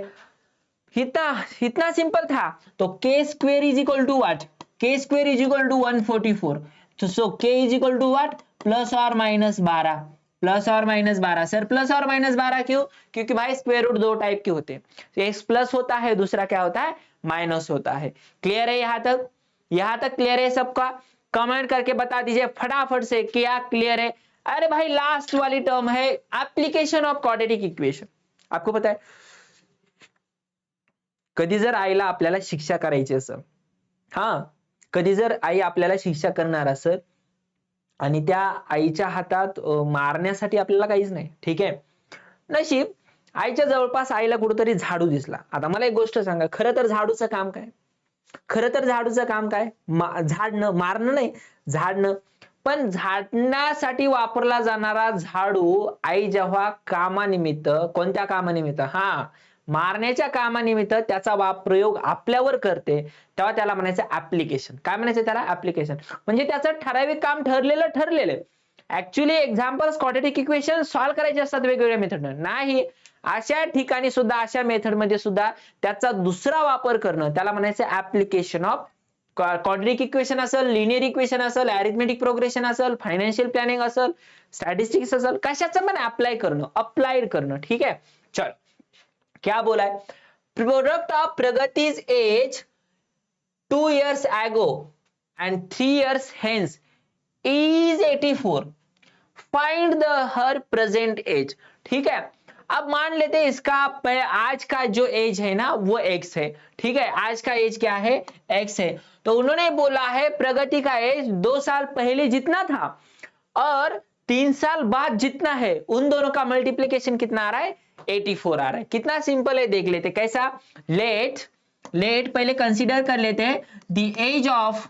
इतना सिंपल था। तो k square is equal to what, k square is equal to 144, तो so k is equal to what, plus और माइनस 12, प्लस और माइनस 12। सर प्लस और माइनस 12 क्यों, क्योंकि भाई स्क्वायर रूट दो टाइप के होते हैं, एक प्लस होता है, दूसरा क्या होता है, माइनस होता है। क्लियर है यहां तक, यहां तक क्लियर है सबका, कमेंट करके बता दीजिए फटाफट से क्या क्लियर है। अरे भाई लास्ट वाली टर्म है एप्लीकेशन ऑफ क्वाड्रेटिक इक्वेशन। आपको पता है कधी जर आईला आपल्याला शिक्षा करायची असेल, हा कधी जर आई आपल्याला शिक्षा करणार असेल आणि त्या आईच्या हातात मारण्यासाठी आपल्याला काहीच नाही, ठीक आहे, नशीब आईच्या जवळपास आईला कुठेतरी झाडू दिसला। आता मला एक गोष्ट सांगा, खरं तर झाडूचं काम काय, खरं तर झाडूचं काम काय, झाडणं, मारणं नाही, झाडणं। पण झाडण्यासाठी वापरला जाणारा झाडू आई जेव्हा कामानिमित्त, कोणत्या कामानिमित्त, हा मारण्याच्या कामानिमित्त त्याचा प्रयोग आपल्यावर करते, तेव्हा त्याला म्हणायचं ऍप्लिकेशन। काय म्हणायचं त्याला, ऍप्लिकेशन। म्हणजे त्याचं ठराविक काम ठरलेलं actually examples quadratic equation solve करायचे असतात वेगवेगळ्या मेथडनं, नाही अशा ठिकाणी सुद्धा, अशा मेथड मध्ये सुद्धा त्याचा दुसरा वापर करणं, त्याला म्हणायचं ऍप्लिकेशन ऑफ क्वाड्रेटिक इक्वेशन असेल, लिनियर इक्वेशन असेल, अरिथमेटिक प्रोग्रेशन असेल, फायनान्शियल प्लॅनिंग असेल, स्टॅटिस्टिक्स असेल, कशाचं पण अप्लाइड करणं। ठीक है, चल क्या बोला है, product of Pragati's age 2 years ago and 3 years hence is 84, find the her present age. ठीक है, अब मान लेते हैं इसका आज का जो एज है ना वो x है, ठीक है, आज का एज क्या है, x है। तो उन्होंने बोला है प्रगति का एज 2 साल पहले जितना था और 3 साल बाद जितना है, उन दोनों का मल्टीप्लीकेशन कितना आ रहा है, 84 आ रहा है। कितना सिंपल है देख लेते, कैसा, लेट पहले कंसीडर कर लेते हैं द एज ऑफ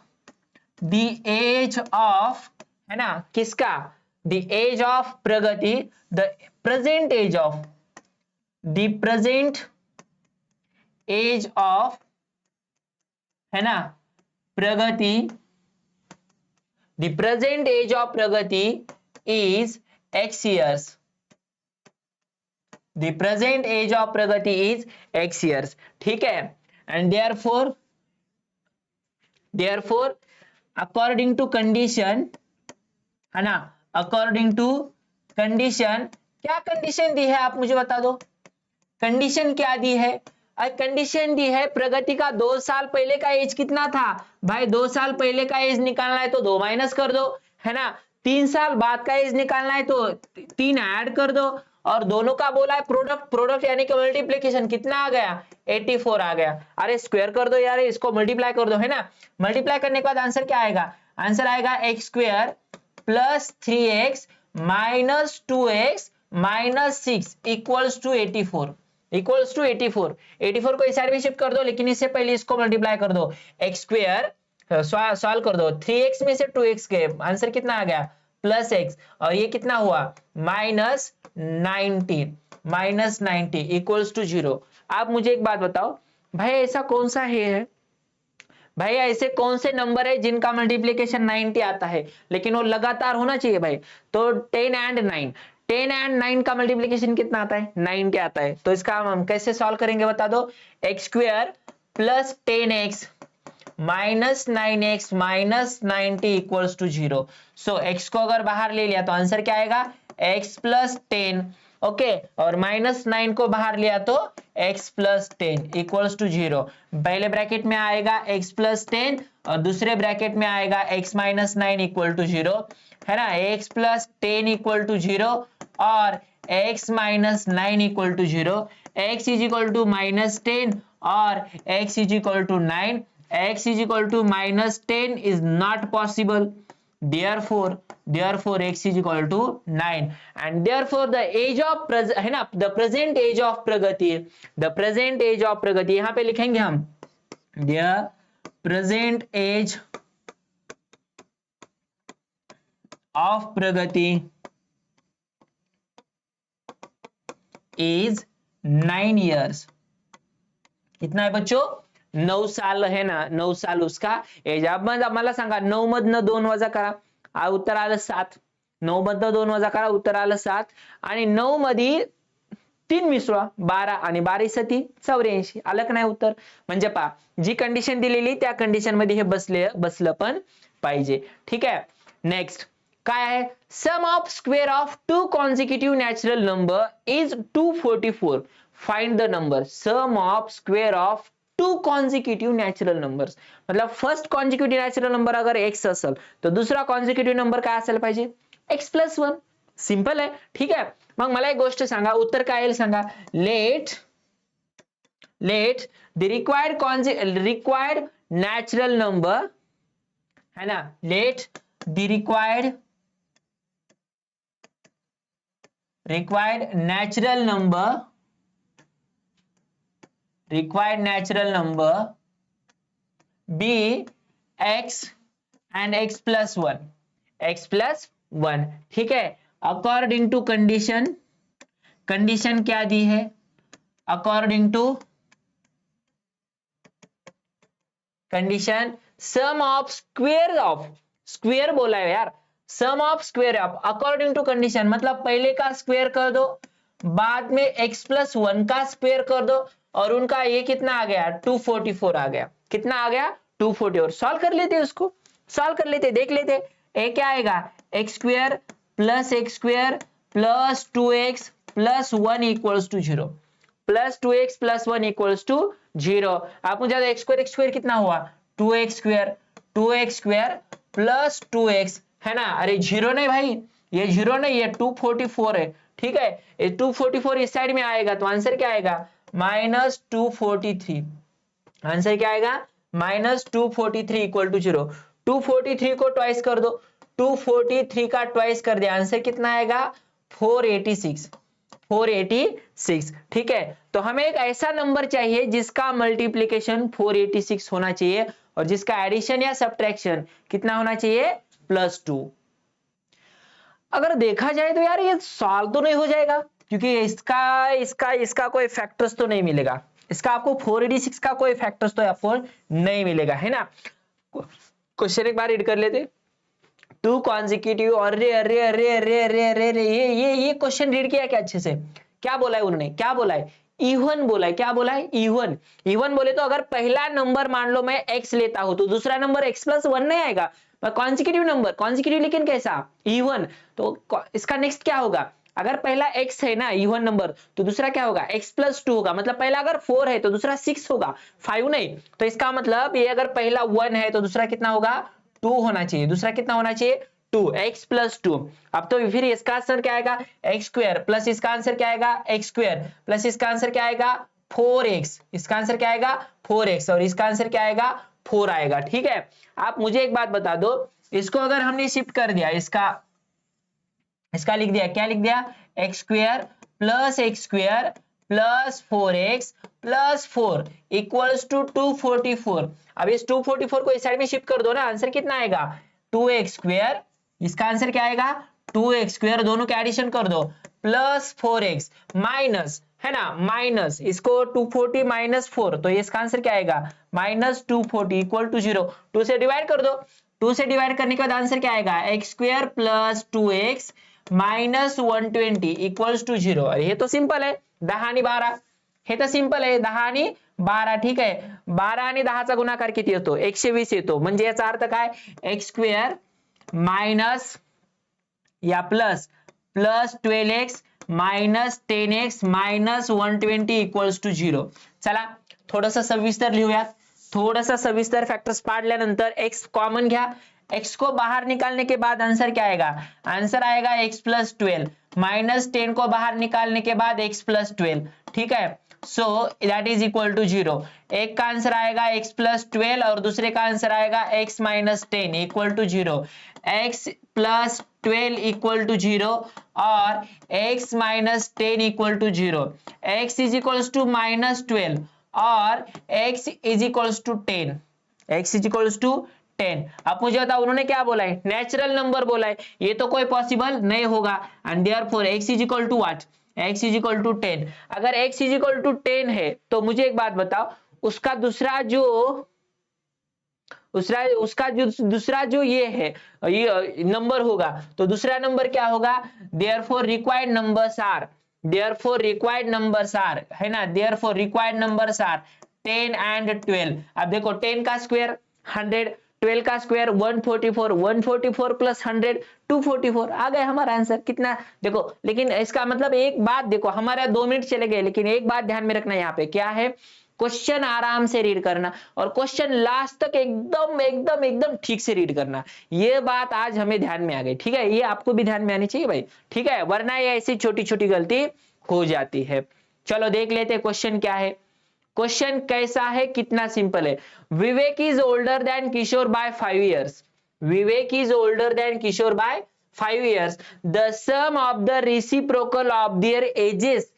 है ना, किसका, the age of Pragati, the present age of है ना प्रगति, the present age of Pragati is x years, the present age of Pragati is x years। ठीक है, and therefore according to condition है ना, according to condition, क्या condition दी है आप मुझे बता दो, कंडीशन क्या दी है, कंडीशन दी है प्रगति का 2 साल पहले का एज कितना था, भाई 2 साल पहले का एज निकालना है तो 2 माइनस कर दो, है ना, 3 साल बाद का एज निकालना है तो 3 ऐड कर दो, और दोनों का बोला है प्रोडक्ट यानी कि मल्टीप्लीकेशन कितना आ गया, 84 आ गया। अरे स्क्वायर कर दो यार, इसको मल्टीप्लाई कर दो, है ना, मल्टीप्लाई करने के बाद आंसर क्या आएगा, आंसर आएगा x square plus 3x minus 2x minus 6 equals to 84, 84 को इस साइड में शिफ्ट कर दो, लेकिन इससे पहले इसको मल्टीप्लाई कर दो, एक्स स्क्वायर सॉल्व कर दो, 3x में से 2x के आंसर कितना आ गया, प्लस x, और ये कितना हुआ माइनस 90 इक्वल्स टू 0। आप मुझे एक बात बताओ भाई, ऐसा कौन सा है भाई ऐसे कौन से नंबर है जिनका मल्टीप्लीकेशन 90 आता है, लेकिन वो लगातार होना चाहिए भाई। तो 10 एंड 9, 10 एंड 9 का मल्टीप्लीकेशन कितना आता है? 90 आता है। तो इसका हम कैसे सॉल्व करेंगे बता दो। X square plus 10x minus 9x minus 90 equals to 0। So x को अगर बाहर ले लिया तो आंसर क्या आएगा? x प्लस 10, ओके, और माइनस 9 को बाहर लिया तो x प्लस 10 इक्वल्स टू 0। पहले ब्रैकेट में आएगा x प्लस 10 और दूसरे ब्रैकेट में आएगा x माइनस 9 इक्वल टू 0, है ना। x प्लस 10 इक्वल टू 0 और x minus 9 equal to 0, x is equal to minus 10 और x is equal to 9, x is equal to minus 10 is not possible, therefore x is equal to 9 and therefore the age of है ना, the present age of Pragati, the present age of प्रगति यहां पे लिखेंगे हम the present age of Pragati is 9 years। कितना है बच्चों? 9 साल है ना, 9 साल उसका एज। अब मला सांगा 9 मधनं 2 वजा करा, उत्तर आलं 7। 9 मधनं 2 वजा करा, उत्तर आलं 7 आणि 9 मध्ये 3 मिसळा 12 आणि 12 सती 84 आलं का नाही उत्तर? म्हणजे पहा जी कंडिशन दिलेली त्या कंडिशन मध्ये हे बसलं पण पाहिजे, ठीक आहे। नेक्स्ट काय आहे? Sum of square of 2 consecutive natural number is 244, find the number. Sum of square of 2 consecutive natural numbers, मतलब फर्स्ट कॉन्सिक्युटिव्ह नॅचरल नंबर अगर x असेल तर दुसरा कॉन्सिक्युटिव्ह नंबर काय असायला पाहिजे? x plus 1। सिंपल आहे, ठीक आहे। मग मला एक गोष्ट सांगा, उत्तर काय येईल सांगा। Let the required natural number, है ना, let the required natural number be x and x plus 1, x plus 1, ठीक है। अकॉर्डिंग टू कंडीशन, कंडीशन क्या दी है? According to condition sum of square बोला है यार, sum of square of according to condition, मतलब पहले का स्क्वेयर कर दो, बाद में x प्लस 1 का स्क्वेयर कर दो और उनका ये कितना आ गया? 244 आ गया। कितना आ गया? 244। सॉल्व कर लेते, उसको सॉल्व कर लेते, देख लेते। ए क्या आएगा? x square plus 2x plus 1 equals to 0, plus 2x plus 1 equals to 0। आप मुझे x स्क्वेयर कितना हुआ? 2x स्क्वेयर प्लस 2x, है ना। अरे 0 नहीं भाई, ये 0 नहीं, ये 244 है, ठीक है। ये 244 इस साइड में आएगा तो आंसर क्या आएगा? माइनस 243। आंसर क्या आएगा? Minus 243 equal to 0। 243 को ट्वाइस कर दो, 243 का ट्वाइस कर दिया, आंसर कितना आएगा? 486, ठीक है। तो हमें एक ऐसा नंबर चाहिए जिसका मल्टीप्लीकेशन 486 होना चाहिए और जिसका एडिशन या सब्ट्रैक्शन कितना होना चाहिए? +2। अगर देखा जाए तो यार ये सॉल्व तो नहीं हो जाएगा, क्योंकि इसका कोई फैक्टर्स तो नहीं मिलेगा, इसका आपको 486 का कोई फैक्टर्स तो आपको नहीं मिलेगा, है ना। क्वेश्चन एक बार रीड कर लेते। 2 कॉन्सिक्यूटिव, अरे अरे अरे अरे अरे अरे अरे ये क्वेश्चन रीड किया क्या अच्छे से? क्या बोला है उन्होंने? क्या बोला है? इवन बोला है। क्या बोला है? इवन बोले तो अगर पहला नंबर मान लो मैं x लेता हूं तो दूसरा नंबर x प्लस 1 नहीं आएगा, कॉन्सिक्यूटिव नंबर, कॉन्सिक्यूटिव लेकिन कैसा? इवन। तो इसका नेक्स्ट क्या होगा? अगर पहला x है ना इवन नंबर तो दूसरा क्या होगा? x प्लस 2 होगा, मतलब पहला अगर 4 है तो दूसरा 6 होगा, 5 नहीं। तो इसका मतलब ये अगर पहला 1 है तो दूसरा कितना होगा? 2 होना चाहिए। दूसरा कितना होना चाहिए? 2, x प्लस 2। अब तो फिर इसका आंसर क्या आएगा? x स्क्वायर प्लस इसका आंसर क्या आएगा? x स्क्वायर प्लस इसका आंसर क्या आएगा? 4x। इसका आंसर क्या आएगा? 4x और इसका आंसर क्या आएगा? 4 आएगा, ठीक है। आप मुझे एक बात बता दो, इसको अगर हमने शिफ्ट कर दिया, इसका लिख दिया, क्या लिख दिया? x square plus 4x plus 4 equals to 244। अब इस 244 को इस साइड में शिफ्ट कर दो ना, आंसर कितना आएगा? 2x स्क्वायर, इसका आंसर क्या आएगा? 2x स्क्वायर, दोनों के एडिशन कर दो, प्लस 4x माइनस, है ना, माइनस इसको 240 माइनस 4, तो इसका आंसर क्या आएगा, माइनस 240 इक्वल टू 0। 2 से डिवाइड कर दो, 2 से डिवाइड करने के बाद आंसर क्या आएगा, x square plus 2x minus 120 equals to 0। ये तो सिंपल है, 10 आणि 12, हे तर सिंपल आहे, 10 आणि 12, ठीक आहे। 12 आणि 10चा गुणाकार किती येतो, 120 येतो, म्हणजे याचा अर्थ काय, एक्स स्क्वेअर माइनस या plus 12x minus 10x minus 120 equals to 0। चला थोडंसं सविस्तर लिहूयात, थोड़ा सविस्तर फैक्टर्स पाडल्यानंतर x कॉमन घ्या, x को बाहर निकालने के बाद आंसर क्या आएगा, आंसर आएगा x प्लस 12 माइनस 10 को बाहर निकालने के बाद x प्लस 12, ठीक है। So that is equal to 0। एक का आंसर आएगा x प्लस 12 और दूसरे का आंसर आएगा x minus 10 equal to 0। x plus 12 equal to 0 और x minus 10 equal to 0। x is equals to minus 12 और x is equals to 10, x is equals to 10। अब मुझे बताओ उन्होंने क्या बोला है, नेचुरल नंबर बोला है, ये तो कोई पॉसिबल नहीं होगा, and therefore x is equal to what, x is equal to 10। अगर x इज इक्वल टू 10 है तो मुझे एक बात बताओ, उसका दूसरा जो ये है, ये नंबर होगा, तो दूसरा नंबर क्या होगा, therefore required numbers are, therefore required numbers are, है ना, therefore required numbers are 10 and 12। अब देखो 10 का स्क्वायर 100, 12 का स्क्वायर 144, 144 प्लस 100 244, आ गए हमारा आंसर। कितना देखो, लेकिन इसका मतलब एक बात देखो, हमारा 2 मिनट चले गए, लेकिन एक बात ध्यान में रखना, यहाँ पे क्या है, क्वेश्चन आराम से रीड करना और क्वेश्चन लास्ट तक एकदम एकदम एकदम ठीक से रीड करना। ये बात आज हमें ध्यान में आ गई, ठीक है, ये आपको भी ध्यान में आनी चाहिए भाई, ठीक है, वरना ये ऐसी छोटी छोटी गलती हो जाती है। चलो देख लेते हैं क्वेश्चन क्या है। क्वेश्चन कैसा है, कितना सिंपल है। Vivek is older than Kishore by 5 years। Vivek is older than Kishore by 5 years। The sum of the reciprocal of their ages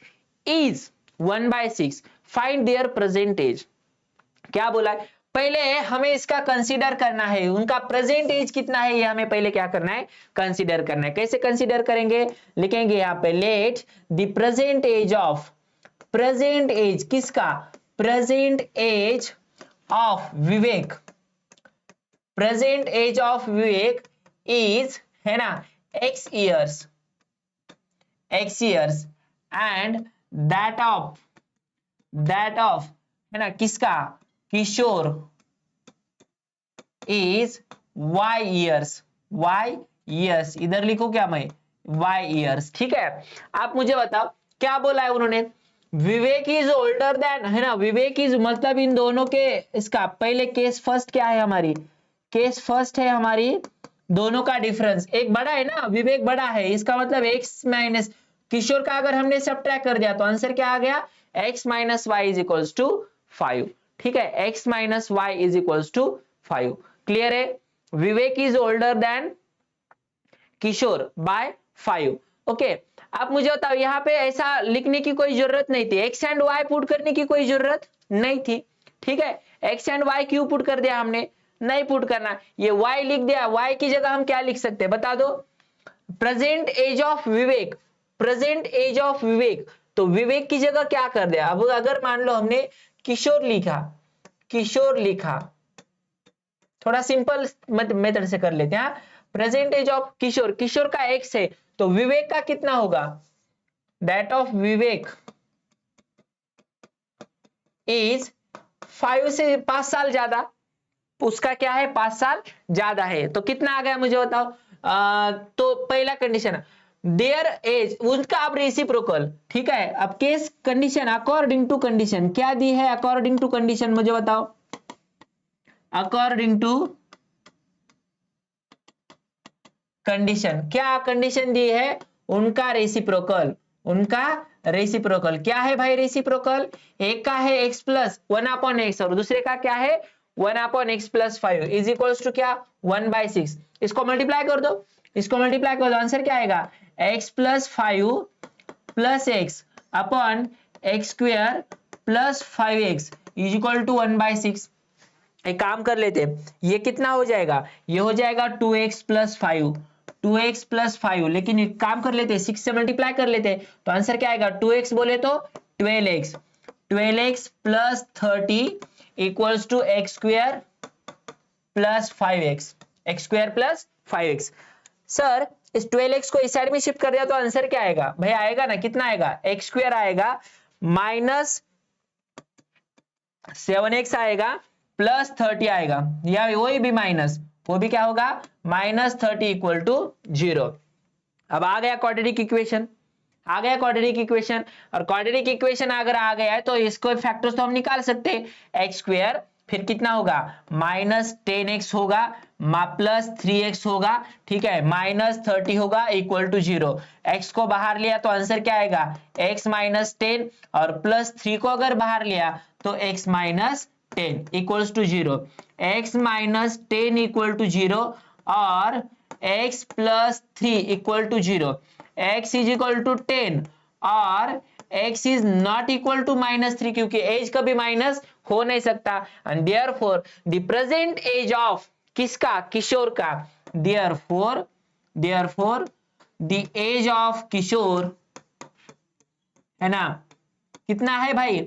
is 1/6। Find their present age. क्या बोला है, पहले हमें इसका कंसीडर करना है, उनका प्रेजेंट एज कितना है, ये हमें पहले क्या करना है, कंसीडर करना है। कैसे कंसीडर करेंगे, लिखेंगे यहाँ पे let the present age of, present age किसका, present age of Vivek, present age of Vivek is, है ना, x years, x years and that of है ना किसका, Kishore is y years, y years, इधर लिखो क्या मैं, y years, ठीक है। आप मुझे बताओ क्या बोला है उन्होंने, विवेक इज ओल्डर देन, है ना, विवेक इज मतलब इन दोनों के, इसका पहले केस फर्स्ट क्या है हमारी, केस फर्स्ट है हमारी, दोनों का डिफरेंस, एक बड़ा है ना, विवेक बड़ा है, इसका मतलब x माइनस किशोर का अगर हमने सब्ट्रैक्ट कर दिया तो आंसर क्या आ गया, x minus y is equals to 5, ठीक है, x minus y is equals to 5। Clear है, Vivek is older than Kishore by 5। Okay, आप मुझे बताओ यहाँ पे ऐसा लिखने की कोई जरूरत नहीं थी, x एंड y पुट करने की कोई जरूरत नहीं थी, ठीक है, x एंड y क्यों पुट कर दिया हमने, नहीं पुट करना, ये y लिख दिया, y की जगह हम क्या लिख सकते हैं बता दो, present age of Vivek, present age of Vivek, तो विवेक की जगह क्या कर दिया। अब अगर मान लो हमने किशोर लिखा, किशोर लिखा, थोड़ा सिंपल मेथड से कर लेते हैं, प्रेजेंट एज ऑफ किशोर, किशोर का x है तो विवेक का कितना होगा, दैट ऑफ विवेक इज 5 से 5 साल ज्यादा, उसका क्या है 5 साल ज्यादा है, तो कितना आ गया मुझे बताओ। तो पहला कंडीशन देयर एज, उनका अब रेसिप्रोकल, ठीक है। अब case condition according to condition क्या दी है, अकॉर्डिंग टू कंडीशन मुझे बताओ, अकॉर्डिंग टू कंडीशन, क्या कंडीशन दी है, उनका रेसिप्रोकल, उनका रेसिप्रोकल क्या है भाई, रेसिप्रोकल एक का है x प्लस 1/x और दूसरे का क्या है 1/x plus 5 is equals to क्या 1/6। इसको मल्टीप्लाई कर दो, इसको मल्टीप्लाई कर दो, आंसर क्या आएगा x plus 5 plus x upon x square plus 5x is equal to 1/6। एक काम कर लेते हैं, ये कितना हो जाएगा, ये हो जाएगा 2x प्लस 5, 2x प्लस 5, लेकिन एक काम कर लेते हैं 6 से मल्टीप्लाई कर लेते हैं, तो आंसर क्या आएगा 2x बोले तो 12x plus 30 equals to x square plus 5x, x square plus 5x। Sir इस 12x को इस साइड में शिफ्ट कर दिया तो आंसर क्या आएगा भाई? आएगा ना, कितना आएगा? एक्स स्क्वेयर आएगा माइनस 7x आएगा प्लस 30 आएगा, या वही भी माइनस, वो भी क्या होगा? Minus 30 equal to 0। अब आ गया क्वाड्रेटिक इक्वेशन, आ गया क्वाड्रेटिक इक्वेशन। और क्वाड्रेटिक इक्वेशन अगर आ गया है तो इसको फैक्टर्स तो हम निकाल सकते हैं। एक्स स्क्वेयर फिर कितना होगा? माइनस 10x होगा प्लस 3x होगा, ठीक है, माइनस 30 होगा इक्वल टू 0। x को बाहर लिया तो आंसर क्या आएगा? x माइनस 10 और प्लस 3 को अगर बाहर लिया तो x minus 10 equals to 0। x minus 10 equal to 0 और x plus 3 equal to 0। x is equal to 10 और x is not equal to minus 3, क्योंकि एज कभी माइनस हो नहीं सकता। And therefore the present age of किसका? किशोर का। Therefore the age of Kishore है ना, कितना है भाई?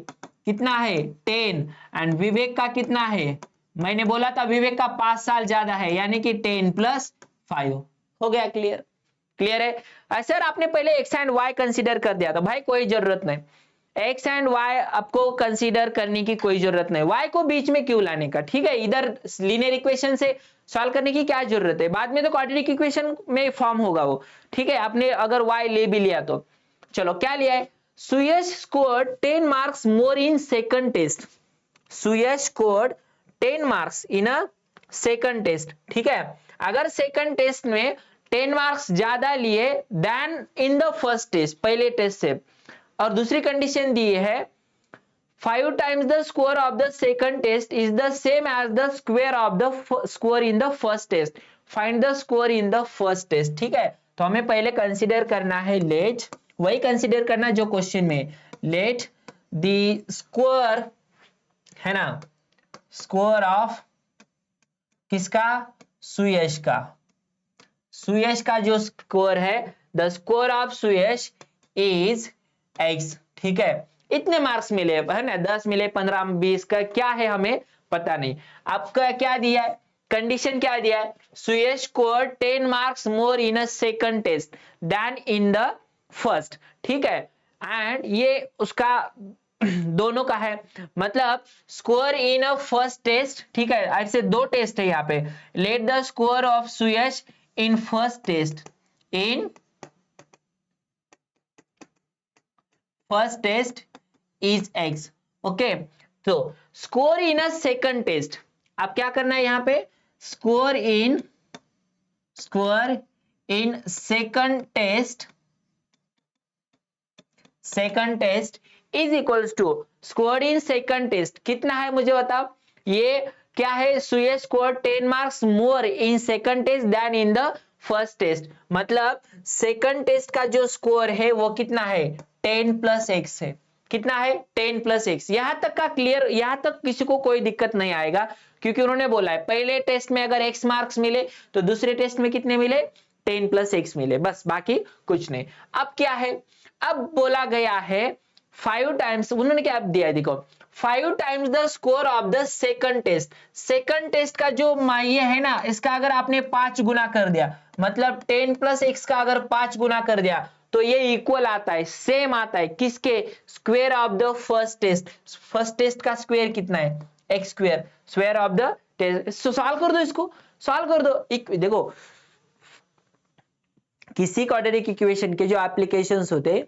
कितना है? 10। एंड विवेक का कितना है? मैंने बोला था विवेक का 5 साल ज्यादा है, यानी कि 10 प्लस 5। हो गया क्लियर? क्लियर है सर? आपने पहले एक्स एंड वाई कंसीडर कर दिया था भाई, कोई जरूरत नहीं, एक्स एंड वाई आपको कंसीडर करने की कोई जरूरत नहीं। वाई को बीच में क्यों लाने का? ठीक है, इधर लीनियर इक्वेशन से सॉल्व करने की क्या जरूरत है? बाद में तो क्वाड्रेटिक इक्वेशन में फॉर्म होगा वो, ठीक है। आपने अगर वाई ले भी लिया तो चलो, क्या लिया है? Suyash scored 10 marks more in second test. Suyash scored 10 marks in a second test, ठीक है। अगर सेकंड टेस्ट में 10 मार्क्स ज्यादा लिए than in the first test, पहले टेस्ट से, और दूसरी कंडीशन दी है 5 times the score of the second test is the same as the square of the score in the first test. Find the score in the first test, ठीक है। तो हमें पहले कंसीडर करना है लेट, वही कंसीडर करना जो क्वेश्चन में, लेट द स्कोर है ना, स्कोर ऑफ किसका? सुयश का। सुयश का जो स्कोर है, the score of Suyash is x, ठीक है। इतने मार्क्स मिले है ना, 10 मिले, 15, 20 का क्या है हमें पता नहीं। आपका क्या दिया है? कंडीशन क्या दिया है? Suyash scored 10 marks more in a second test than in the first, ठीक है। एंड ये उसका दोनों का है, मतलब score in a first test, ठीक है। ऐसे 2 टेस्ट है यहाँ पे। Let the score of Suyash in first test, in first test is x, okay. तो score in a second test, अब क्या करना है यहाँ पे? Score in second test is equals to score in second test कितना है मुझे बताओ? ये क्या है? Suyash score 10 marks more in second test than in the first test, मतलब सेकंड टेस्ट का जो स्कोर है वो कितना है? 10 प्लस x है। कितना है? 10 प्लस x। यहां तक का क्लियर? यहां तक किसी को कोई दिक्कत नहीं आएगा, क्योंकि उन्होंने बोला है पहले टेस्ट में अगर x मार्क्स मिले तो दूसरे टेस्ट में कितने मिले? 10 प्लस x मिले, बस, बाकी कुछ नहीं। अब क्या है? अब बोला गया है 5 टाइम्स, उन्होंने क्या दिया है देखो, 5 times the score of the second test. Second test का जो ये है ना, इसका अगर आपने 5 गुना कर दिया, मतलब 10 प्लस x का अगर 5 गुना कर दिया तो ये इक्वल आता है, सेम आता है किसके? Square of the first test. First test का स्क्वायर कितना है? X square, square of the test. Solve कर दो, इसको सॉल्व कर दो। देखो किसी क्वाड्रेटिक इक्वेशन के जो एप्लीकेशंस होते हैं,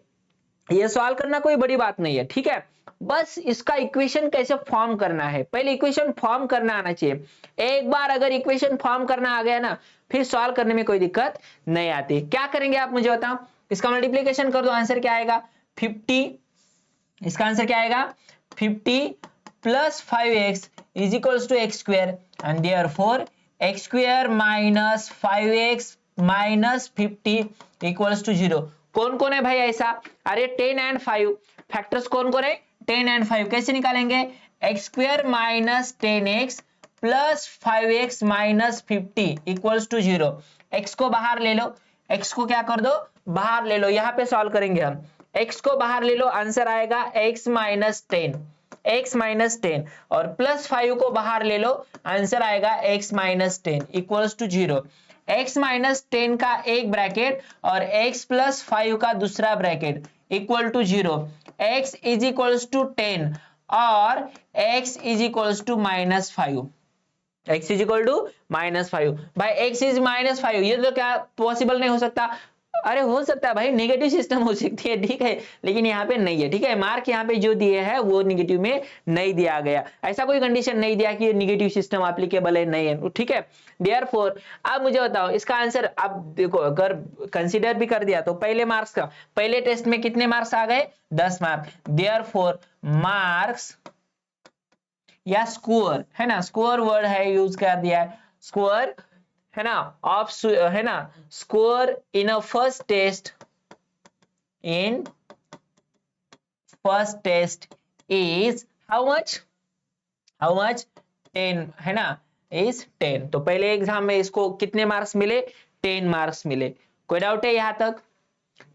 ये सॉल्व करना कोई बड़ी बात नहीं है, ठीक है। बस इसका इक्वेशन कैसे फॉर्म करना है, पहले इक्वेशन फॉर्म करना आना चाहिए। एक बार अगर इक्वेशन फॉर्म करना आ गया ना, फिर सॉल्व करने में कोई दिक्कत नहीं आती। क्या करेंगे आप मुझे बताओ? इसका मल्टीप्लिकेशन कर दो, आंसर क्या आएगा? 50। इसका आंसर क्या आएगा? 50 plus 5x is equals to x square, and therefore x square minus 5x minus 50 equals to 0। कौन कौन है भाई ऐसा? अरे 10 एंड 5 फैक्टर्स कौन कौन है? 10 एंड 5 कैसे निकालेंगे? X square minus 10x plus 5x minus 50 equals to 0। x को बाहर ले लो, x को क्या कर दो? बाहर ले लो। यहां पे सॉल्व करेंगे हम। x को बाहर ले लो, आंसर आएगा x माइनस 10, x माइनस 10, और प्लस 5 को बाहर ले लो, आंसर आएगा x minus 10 equals to 0। x minus 10 का एक ब्रैकेट और x प्लस 5 का दूसरा bracket equal to 0। x is equals to 10 और x is equals to minus 5, x is equal to minus 5। भाई x इज माइनस 5, ये तो क्या पॉसिबल नहीं हो सकता? अरे हो सकता है भाई, नेगेटिव सिस्टम हो सकती है, ठीक है, लेकिन यहाँ पे नहीं है, ठीक है। मार्क यहाँ पे जो दिए है वो नेगेटिव में नहीं दिया गया, ऐसा कोई कंडीशन नहीं दिया कि नेगेटिव सिस्टम एप्लीकेबल है, नहीं है, ठीक है। देयरफॉर अब मुझे बताओ इसका आंसर। अब देखो अगर कंसीडर भी कर दिया तो पहले मार्क्स का, पहले टेस्ट में कितने मार्क्स आ गए? 10 मार्क्स। देयरफॉर मार्क्स या स्कोर, है ना, स्कोर वर्ड है यूज कर दिया है, स्कोर है ना, ऑफ, है ना, score in a first test, in first test is how much? How much? 10, है ना, इज 10। तो पहले एग्जाम में इसको कितने मार्क्स मिले? 10 मार्क्स मिले। कोई डाउट है यहां तक?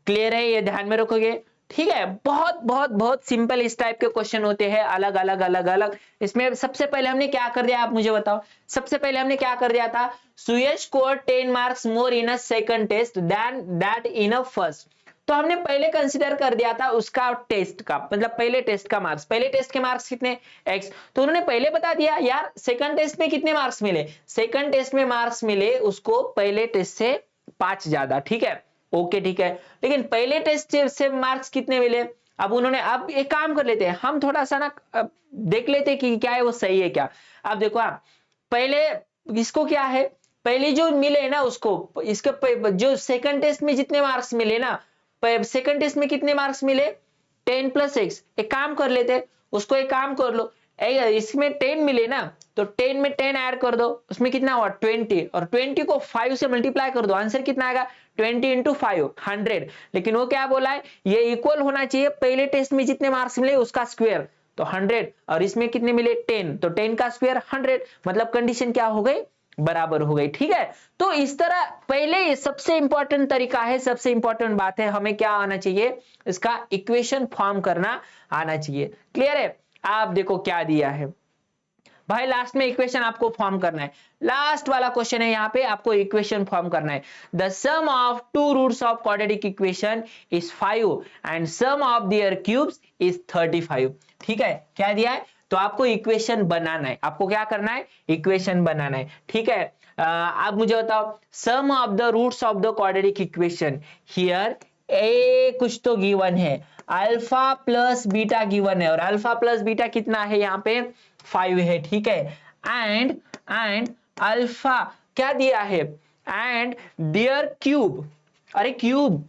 क्लियर है? ये ध्यान में रखोगे, ठीक है। बहुत बहुत बहुत सिंपल इस टाइप के क्वेश्चन होते हैं, अलग अलग अलग अलग। इसमें सबसे पहले हमने क्या कर दिया, आप मुझे बताओ। सबसे पहले हमने क्या कर दिया था? Suyash score 10 marks more in a second test than that in a first. तो हमने पहले कंसीडर कर दिया था उसका टेस्ट का, मतलब पहले टेस्ट का मार्क्स, पहले टेस्ट के मार्क्स कितने? x। तो उन्होंने पहले बता दिया यार सेकंड टेस्ट में कितने मार्क्स मिले, सेकंड टेस्ट में मार्क्स मिले उसको पहले टेस्ट से 5 ज्यादा, ठीक है, ओके, ठीक है। लेकिन पहले टेस्ट से मार्क्स कितने मिले? अब उन्होंने, अब एक काम कर लेते हैं हम, थोड़ा सा ना देख लेते हैं कि क्या है वो सही है क्या। अब देखो आप पहले इसको क्या है, पहले जो मिले ना उसको, इसके जो सेकंड टेस्ट में जितने मार्क्स मिले ना, सेकंड टेस्ट में कितने मार्क्स मिले? 10 प्लस एक्स। एक काम कर लेते, उसको एक काम कर लो, इसमें 10 मिले ना, तो 10 में 10 ऐड कर दो, उसमें कितना हुआ? 20, और 20 को 5 से मल्टीप्लाई कर दो, आंसर कितना आएगा? 20 इंटू 5, 100। लेकिन वो क्या बोला है, ये इक्वल होना चाहिए पहले टेस्ट में जितने मार्क्स मिले उसका स्क्वायर, तो 100, और इसमें कितने मिले? 10, तो 10 का स्क्वायर 100, मतलब कंडीशन क्या हो गई? बराबर हो गई, ठीक है। तो इस तरह पहले सबसे इंपॉर्टेंट तरीका है, सबसे इंपॉर्टेंट बात है, हमें क्या आना चाहिए? इसका इक्वेशन फॉर्म करना आना चाहिए। क्लियर है? आप देखो क्या दिया है भाई, लास्ट में इक्वेशन आपको फॉर्म करना है, लास्ट वाला क्वेश्चन है, यहाँ पे आपको इक्वेशन फॉर्म करना है। The sum of two roots of quadratic equation is 5 and sum of their cubes is 35। ठीक है, क्या दिया है? तो आपको इक्वेशन बनाना है, आपको क्या करना है? इक्वेशन बनाना है, ठीक है। आप मुझे बताओ, sum of the roots of the quadratic equation, here a कुछ तो गिवन है, अल्फा प्लस बीटा गिवन है, और अल्फा प्लस बीटा कितना है? यहाँ पे 5 है, ठीक है। एंड अल्फा क्या दिया है? एंड देयर क्यूब, अरे क्यूब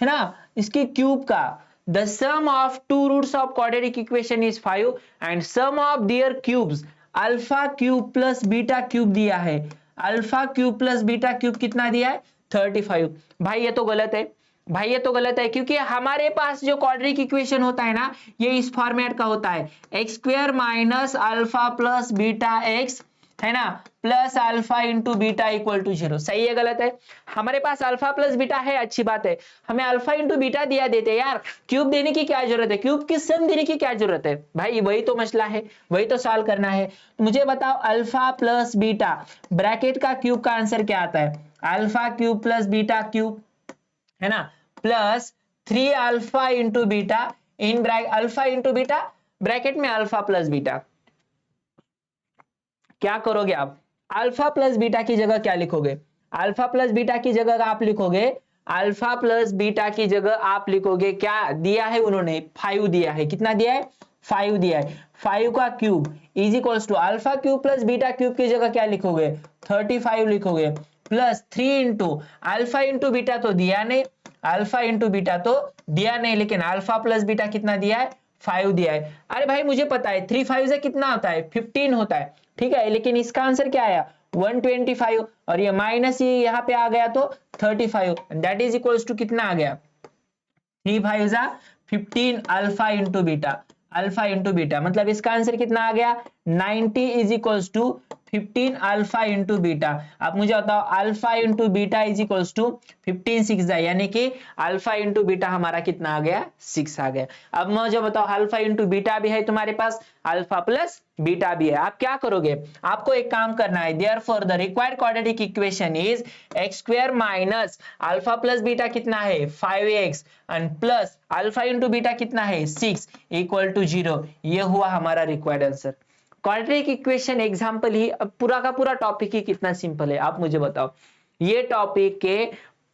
है ना, इसकी क्यूब का, the sum of two roots of quadratic equation is 5 and sum of their cubes, alpha cube plus beta cube दिया है, alpha cube plus beta cube कितना दिया है? 35। भाई ये तो गलत है, भाई ये तो गलत है, क्योंकि हमारे पास जो क्वाड्रेटिक इक्वेशन होता है ना, ये इस फॉर्मेट का होता है, x square minus alpha plus beta x, है ना, plus alpha into beta equal to 0। सही है गलत है? हमारे पास अल्फा प्लस बीटा है, अच्छी बात है, हमें अल्फा इंटू बीटा दिया देते यार, क्यूब देने की क्या जरूरत है, क्यूब की सम देने की क्या जरूरत है भाई? वही तो मसला है, वही तो सॉल्व करना है। मुझे बताओ, अल्फा प्लस बीटा ब्रैकेट का क्यूब का आंसर क्या आता है? Alpha cube plus beta cube, है ना, plus 3 alpha into beta in bracket, alpha into beta bracket में अल्फा प्लस बीटा। क्या करोगे आप? अल्फा प्लस बीटा की जगह क्या लिखोगे? अल्फा प्लस बीटा की जगह आप लिखोगे, अल्फा प्लस बीटा की जगह आप लिखोगे, क्या दिया है उन्होंने? 5 दिया है। कितना दिया है? 5 दिया है। 5 का cube is equals to alpha cube plus beta cube की जगह क्या लिखोगे? 35 लिखोगे, plus 3 into alpha into beta तो दिया नहीं, अल्फा इंटू बीटा तो दिया नहीं, लेकिन अल्फा प्लस बीटा कितना दिया है? 5 दिया है। अरे भाई मुझे पता है 3 5 से कितना होता है? 15 होता है, ठीक है, लेकिन इसका आंसर क्या आया? 125, और ये माइनस ये यहाँ पे आ गया तो 35, दैट इज इक्वल्स टू कितना आ गया? 3 5 जा 15 alpha into beta, alpha into beta, मतलब इसका आंसर कितना आ गया? 90 is equals to 15 alpha into beta. आप मुझे बताओ alpha into beta is equals to 15 6 जाए, यानी कि अल्फा इंटू बीटा हमारा कितना आ गया, 6 आ गया। अब मुझे बताओ अल्फा इंटू बीटा भी है तुम्हारे पास, अल्फा प्लस बीटा भी है। आप क्या करोगे, आपको एक काम करना है, therefore the required quadratic equation is x square minus alpha plus beta कितना है 5x and plus alpha into beta कितना है 6 इक्वल टू 0। ये हुआ हमारा required answer. Quadratic equation example ही, अब पूरा का पूरा टॉपिक ही कितना सिंपल है आप मुझे बताओ। ये टॉपिक के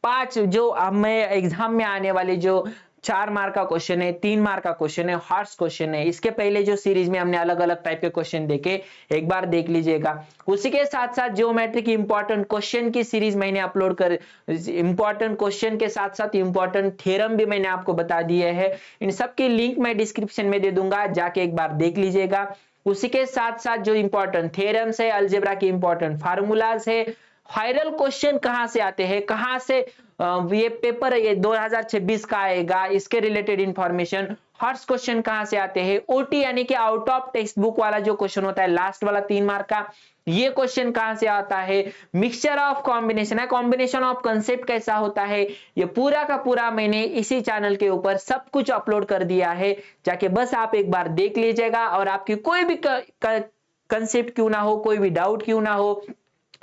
5 जो हमें एग्जाम में आने वाले जो 4 मार्क का क्वेश्चन है, 3 मार्क का क्वेश्चन है, हार्ड्स क्वेश्चन है, इसके पहले जो सीरीज में हमने अलग अलग टाइप के क्वेश्चन देखे, एक बार देख लीजिएगा। उसी के साथ साथ ज्योमेट्री की इंपॉर्टेंट क्वेश्चन की सीरीज मैंने अपलोड कर, इंपॉर्टेंट क्वेश्चन के साथ साथ इंपॉर्टेंट थ्योरम भी मैंने आपको बता दिए हैं। इन सब की लिंक मैं डिस्क्रिप्शन में दे दूंगा, जाके एक बार देख लीजिएगा। उसी के साथ साथ जो इंपॉर्टेंट थ्योरम्स है, अलजेब्रा की इंपॉर्टेंट फार्मूलाज है, वायरल क्वेश्चन कहां से आते हैं, कहां से ये पेपर ये 2026 का आएगा, इसके रिलेटेड इंफॉर्मेशन, हार्ड्स क्वेश्चन कहां से आते हैं, ओटी यानी कि आउट ऑफ टेक्स्ट बुक वाला जो क्वेश्चन होता है लास्ट वाला 3 मार्क का, ये क्वेश्चन कहां से आता है, मिक्सचर ऑफ कॉम्बिनेशन है, कॉम्बिनेशन ऑफ कंसेप्ट कैसा होता है, ये पूरा का पूरा मैंने इसी चैनल के ऊपर सब कुछ अपलोड कर दिया है। जाके बस आप एक बार देख लीजिएगा, और आपकी कोई भी कंसेप्ट क्यों ना हो, कोई भी डाउट क्यों ना हो,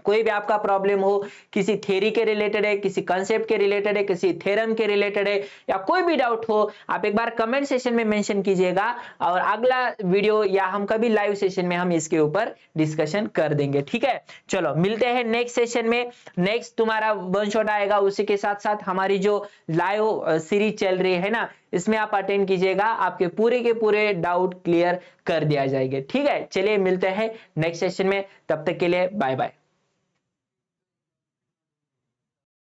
कोई भी आपका प्रॉब्लम हो, किसी थ्योरी के रिलेटेड है, किसी कंसेप्ट के रिलेटेड है, किसी थ्योरम के रिलेटेड है, या कोई भी डाउट हो, आप एक बार कमेंट सेशन में मेंशन कीजिएगा, और अगला वीडियो या हम कभी लाइव सेशन में हम इसके ऊपर डिस्कशन कर देंगे। ठीक है, चलो मिलते हैं नेक्स्ट सेशन में। नेक्स्ट तुम्हारा वन शॉट आएगा, उसी के साथ साथ हमारी जो लाइव सीरीज चल रही है ना, इसमें आप अटेंड कीजिएगा, आपके पूरे के पूरे डाउट क्लियर कर दिया जाएगा। ठीक है, चलिए मिलते हैं नेक्स्ट सेशन में, तब तक के लिए बाय बाय।